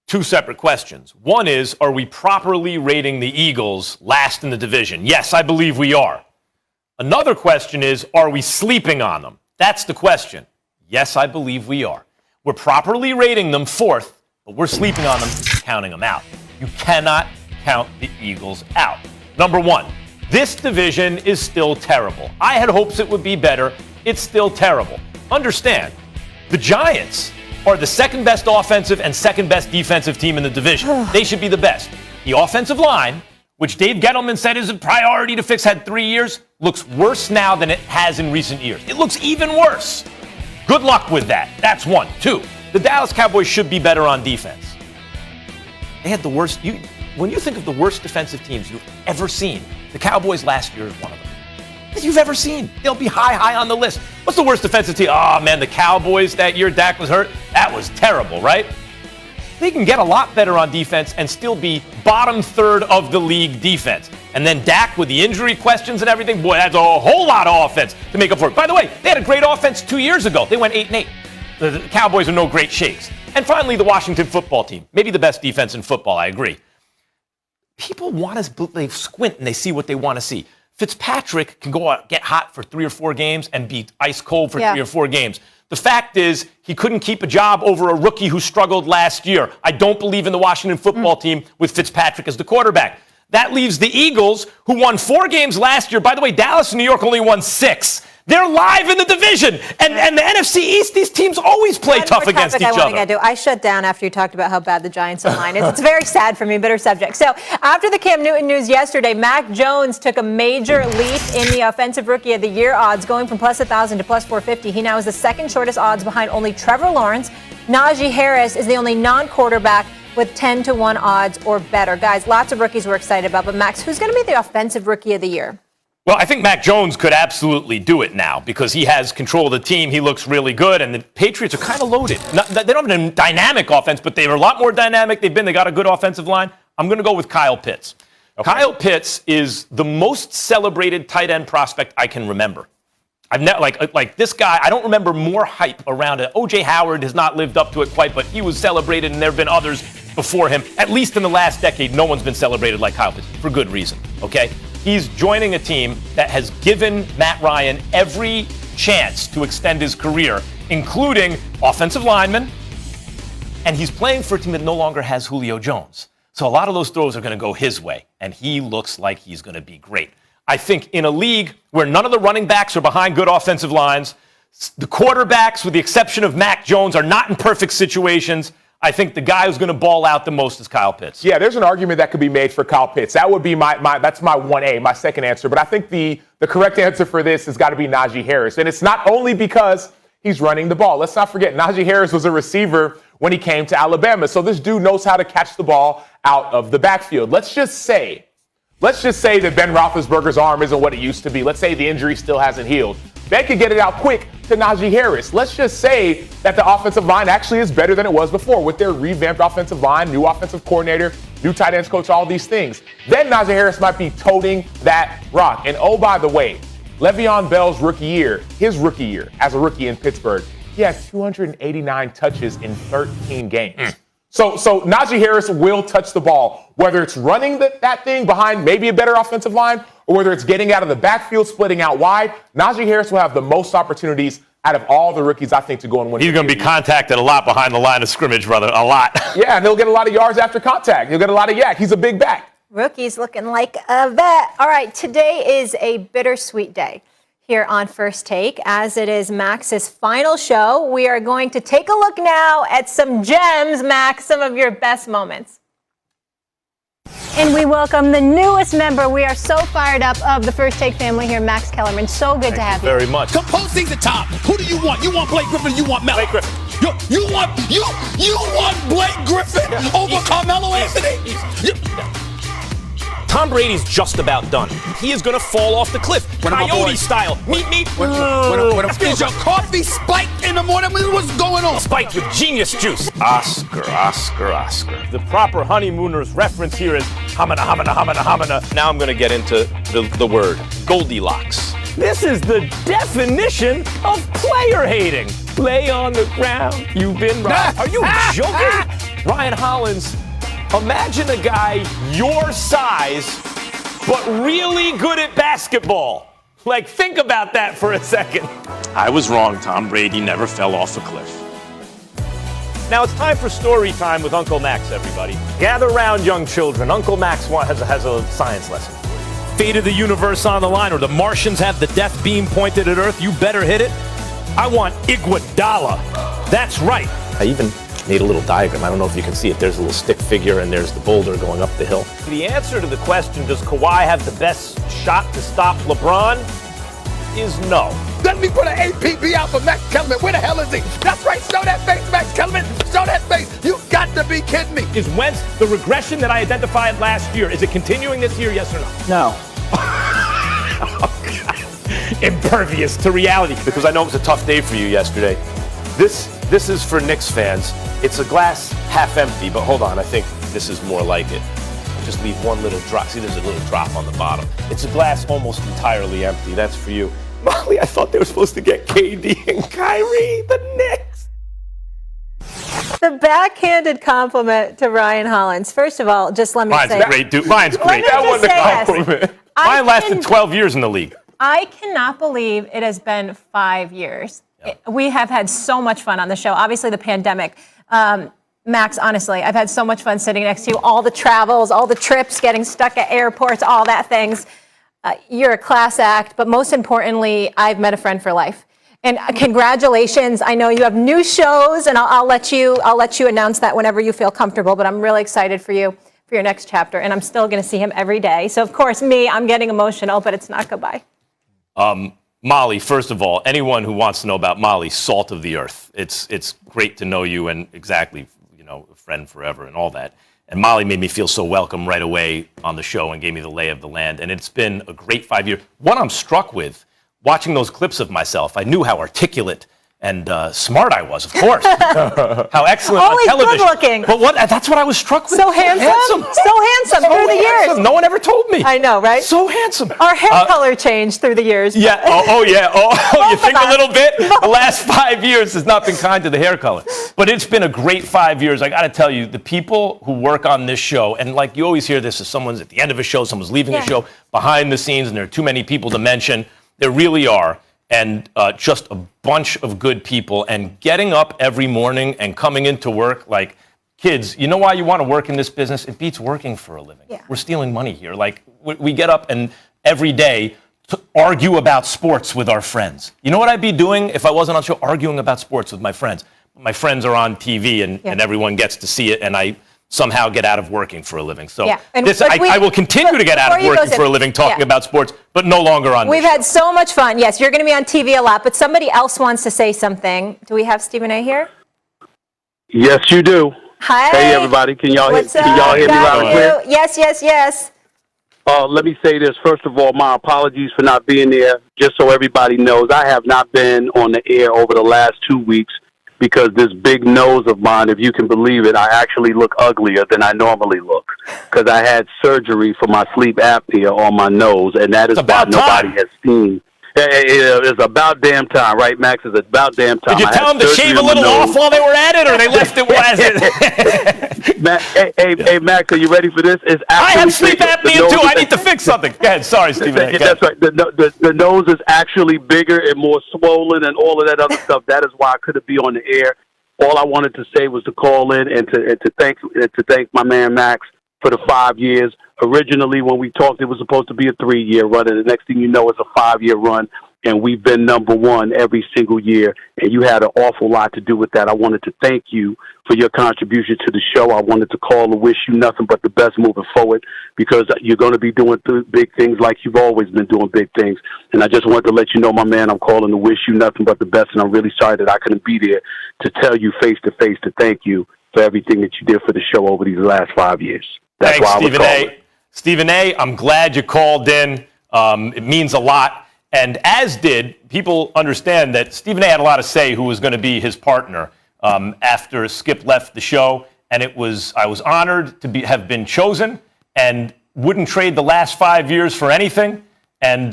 Two separate questions. One is, are we properly rating the Eagles last in the division? Yes, I believe we are. Another question is, are we sleeping on them? That's the question. Yes, I believe we are. We're properly rating them fourth, but we're sleeping on them, counting them out. You cannot count the Eagles out. Number one, this division is still terrible. I had hopes it would be better. It's still terrible. Understand, the Giants are the second best offensive and second best defensive team in the division. They should be the best. The offensive line, which Dave Gettleman said is a priority to fix, had 3 years, looks worse now than it has in recent years. It looks even worse. Good luck with that. That's one. Two, the Dallas Cowboys should be better on defense. They had the worst. When you think of the worst defensive teams you've ever seen, the Cowboys last year is one of them. That you've ever seen. They'll be high on the list. What's the worst defensive team? Oh, man, the Cowboys that year Dak was hurt. That was terrible, right? They can get a lot better on defense and still be bottom third of the league defense. And then Dak with the injury questions and everything, boy, that's a whole lot of offense to make up for it. By the way, they had a great offense 2 years ago. They went 8-8. The Cowboys are no great shakes. And finally, the Washington football team. Maybe the best defense in football, I agree. People want to, they squint and they see what they want to see. Fitzpatrick can go out, get hot for 3 or 4 games and be ice cold for 3 or 4 games. The fact is, he couldn't keep a job over a rookie who struggled last year. I don't believe in the Washington football team with Fitzpatrick as the quarterback. That leaves the Eagles, who won 4 games last year. By the way, Dallas and New York only won 6. They're live in the division. And the NFC East, these teams always play tough against each other. I shut down after you talked about how bad the Giants' line is. It's very sad for me, bitter subject. So after the Cam Newton news yesterday, Mac Jones took a major leap in the Offensive Rookie of the Year odds, going from plus 1,000 to plus 450. He now is the second shortest odds behind only Trevor Lawrence. Najee Harris is the only non-quarterback with 10-1 odds or better. Guys, lots of rookies we're excited about. But Max, who's going to be the Offensive Rookie of the Year? Well, I think Mac Jones could absolutely do it now because he has control of the team. He looks really good, and the Patriots are kind of loaded. They don't have a dynamic offense, but they're a lot more dynamic. They got a good offensive line. I'm going to go with Kyle Pitts. Okay. Kyle Pitts is the most celebrated tight end prospect I can remember. I've never like this guy. I don't remember more hype around it. O.J. Howard has not lived up to it quite, but he was celebrated, and there have been others before him. At least in the last decade, no one's been celebrated like Kyle Pitts for good reason. Okay. He's joining a team that has given Matt Ryan every chance to extend his career, including offensive linemen, and he's playing for a team that no longer has Julio Jones. So a lot of those throws are going to go his way, and he looks like he's going to be great. I think in a league where none of the running backs are behind good offensive lines, the quarterbacks, with the exception of Mac Jones, are not in perfect situations. I think the guy who's going to ball out the most is Kyle Pitts. Yeah, there's an argument that could be made for Kyle Pitts. That would be that's my 1A, my second answer. But I think the correct answer for this has got to be Najee Harris. And it's not only because he's running the ball. Let's not forget, Najee Harris was a receiver when he came to Alabama. So this dude knows how to catch the ball out of the backfield. Let's just say that Ben Roethlisberger's arm isn't what it used to be. Let's say the injury still hasn't healed. Ben could get it out quick to Najee Harris. Let's just say that the offensive line actually is better than it was before with their revamped offensive line, new offensive coordinator, new tight ends coach, all these things. Then Najee Harris might be toting that rock. And oh, by the way, Le'Veon Bell's his rookie year as a rookie in Pittsburgh, he had 289 touches in 13 games. So Najee Harris will touch the ball, whether it's running that thing behind maybe a better offensive line or whether it's getting out of the backfield, splitting out wide. Najee Harris will have the most opportunities out of all the rookies, I think, to go and win. He's going to be contacted a lot behind the line of scrimmage, brother, a lot. Yeah, and he'll get a lot of yards after contact. He'll get a lot of yak. He's a big back. Rookie's looking like a vet. All right, today is a bittersweet day here on First Take, as it is Max's final show. We are going to take a look now at some gems, Max, some of your best moments. And we welcome the newest member. We are so fired up of the First Take family here, Max Kellerman. So good to have you. Very much. Composing's the top. Who do you want? You want Blake Griffin? You want Melo? Blake Griffin. You want Blake Griffin over Carmelo Anthony? Tom Brady's just about done. He is going to fall off the cliff. Coyote style. Meet me. Is your coffee spiked in the morning? What's going on? Spiked with genius juice. Oscar. The proper honeymooners reference here is hamana. Now I'm going to get into the word Goldilocks. This is the definition of player hating. Lay on the ground. You've been robbed. Are you joking? Ryan Hollins. Imagine a guy your size, but really good at basketball. Like, think about that for a second. I was wrong. Tom Brady never fell off a cliff. Now it's time for story time with Uncle Max, everybody. Gather round, young children. Uncle Max has a science lesson for you. Fate of the universe on the line, or the Martians have the death beam pointed at Earth. You better hit it. I want Iguodala. That's right. I even made a little diagram. I don't know if you can see it. There's a little stick figure, and there's the boulder going up the hill. The answer to the question, does Kawhi have the best shot to stop LeBron, is no. Let me put an APB out for Max Kellerman. Where the hell is he? That's right. Show that face, Max Kellerman. Show that face. You got to be kidding me. Is Wentz the regression that I identified last year? Is it continuing this year, yes or no? No. Impervious to reality. Because I know it was a tough day for you yesterday. This is for Knicks fans. It's a glass half empty, but hold on, I think this is more like it. Just leave one little drop. See, there's a little drop on the bottom. It's a glass almost entirely empty. That's for you. Molly, I thought they were supposed to get KD and Kyrie, the Knicks. The backhanded compliment to Ryan Hollins. First of all, just let me say. Ryan's great, dude. Ryan's great. That wasn't a compliment. Ryan lasted 12 years in the league. I cannot believe it has been 5 years. We have had so much fun on the show. Obviously, the pandemic. Max, honestly, I've had so much fun sitting next to you. All the travels, all the trips, getting stuck at airports, all that things. You're a class act, but most importantly, I've met a friend for life. And congratulations. I know you have new shows, and I'll let you announce that whenever you feel comfortable, but I'm really excited for you for your next chapter, and I'm still going to see him every day. So, of course, I'm getting emotional, but it's not goodbye. Molly, first of all, anyone who wants to know about Molly, salt of the earth. It's great to know you, and exactly, a friend forever and all that. And Molly made me feel so welcome right away on the show and gave me the lay of the land. And it's been a great 5 years. What I'm struck with, watching those clips of myself, I knew how articulate and smart I was, of course. How excellent Always on television. good looking. But that's what I was struck with. So handsome. So handsome through the years. No one ever told me. I know, right? So handsome. Our hair color changed through the years. Yeah. Oh, yeah. Oh, you think a little bit? The last 5 years has not been kind to the hair color. But it's been a great 5 years. I got to tell you, the people who work on this show, and like you always hear this, if someone's at the end of a show, someone's leaving the show, behind the scenes, and there are too many people to mention. There really are. And just a bunch of good people. And getting up every morning and coming into work, like, kids, you know why you want to work in this business? It beats working for a living. Yeah. We're stealing money here. Like, we get up and every day to argue about sports with our friends. You know what I'd be doing if I wasn't on the show? Arguing about sports with my friends. My friends are on TV and everyone gets to see it, and I somehow get out of working for a living. So I will continue to get out of working for a living talking about sports, but no longer on We've had so much fun. Yes, you're going to be on TV a lot, but somebody else wants to say something. Do we have Stephen A. here? Yes, you do. Hi. Hey, everybody. Can y'all hear me loud and clear? Yes, yes, yes. Let me say this. First of all, my apologies for not being there. Just so everybody knows, I have not been on the air over the last 2 weeks because this big nose of mine, if you can believe it, I actually look uglier than I normally look because I had surgery for my sleep apnea on my nose, and that is why nobody has seen. It's about damn time, right, Max? It's about damn time. Did you tell them to shave a little off while they were at it, or they left it as it? Hey, Max, are you ready for this? It's I have sleep apnea, too. I need to fix something. Go ahead. Sorry, Stephen. That's right. The nose is actually bigger and more swollen and all of that other stuff. That is why I couldn't be on the air. All I wanted to say was to call in and to thank my man Max for the 5 years. Originally, when we talked, it was supposed to be a 3-year run, and the next thing you know, it's a 5-year run, and we've been number one every single year, and you had an awful lot to do with that. I wanted to thank you for your contribution to the show. I wanted to call and wish you nothing but the best moving forward, because you're going to be doing big things like you've always been doing big things, and I just wanted to let you know, my man, I'm calling to wish you nothing but the best, and I'm really sorry that I couldn't be there to tell you face-to-face to thank you for everything that you did for the show over these last 5 years. That's Thanks, why I was Stephen calling. A. Stephen A., I'm glad you called in. It means a lot. And as did, people understand that Stephen A. had a lot to say who was going to be his partner after Skip left the show. And I was honored to have been chosen and wouldn't trade the last 5 years for anything, and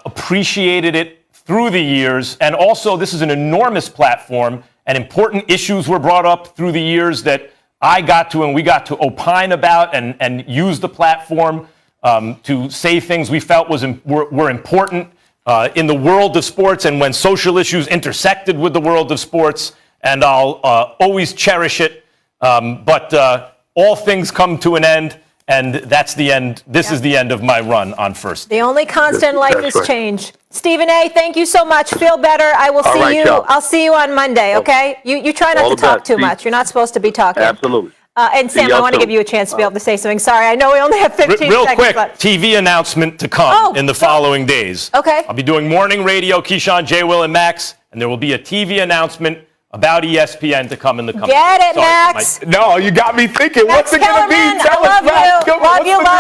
appreciated it through the years. And also, this is an enormous platform, and important issues were brought up through the years that I got to and we got to opine about and use the platform to say things we felt were important in the world of sports, and when social issues intersected with the world of sports. And I'll always cherish it. But all things come to an end, And that's the end. This is the end of my run on First. The only constant in life is change. Stephen A., thank you so much. Feel better. I will see you. y'all. I'll see you on Monday, okay? You try not All to the talk best. too much. You're not supposed to be talking. Absolutely. And Sam, y'all I want to soon. give you a chance to be able to say something. Sorry, I know we only have 15 Real seconds quick, left. TV announcement to come in the following days. Okay. I'll be doing morning radio, Keyshawn, J. Will, and Max, and there will be a TV announcement about ESPN to come in the coming Get days. it, Sorry, Max. No, you got me thinking. Max What's it going to be? Kellerman, Tell I us, Max. love you. Come on, Love what's you, the love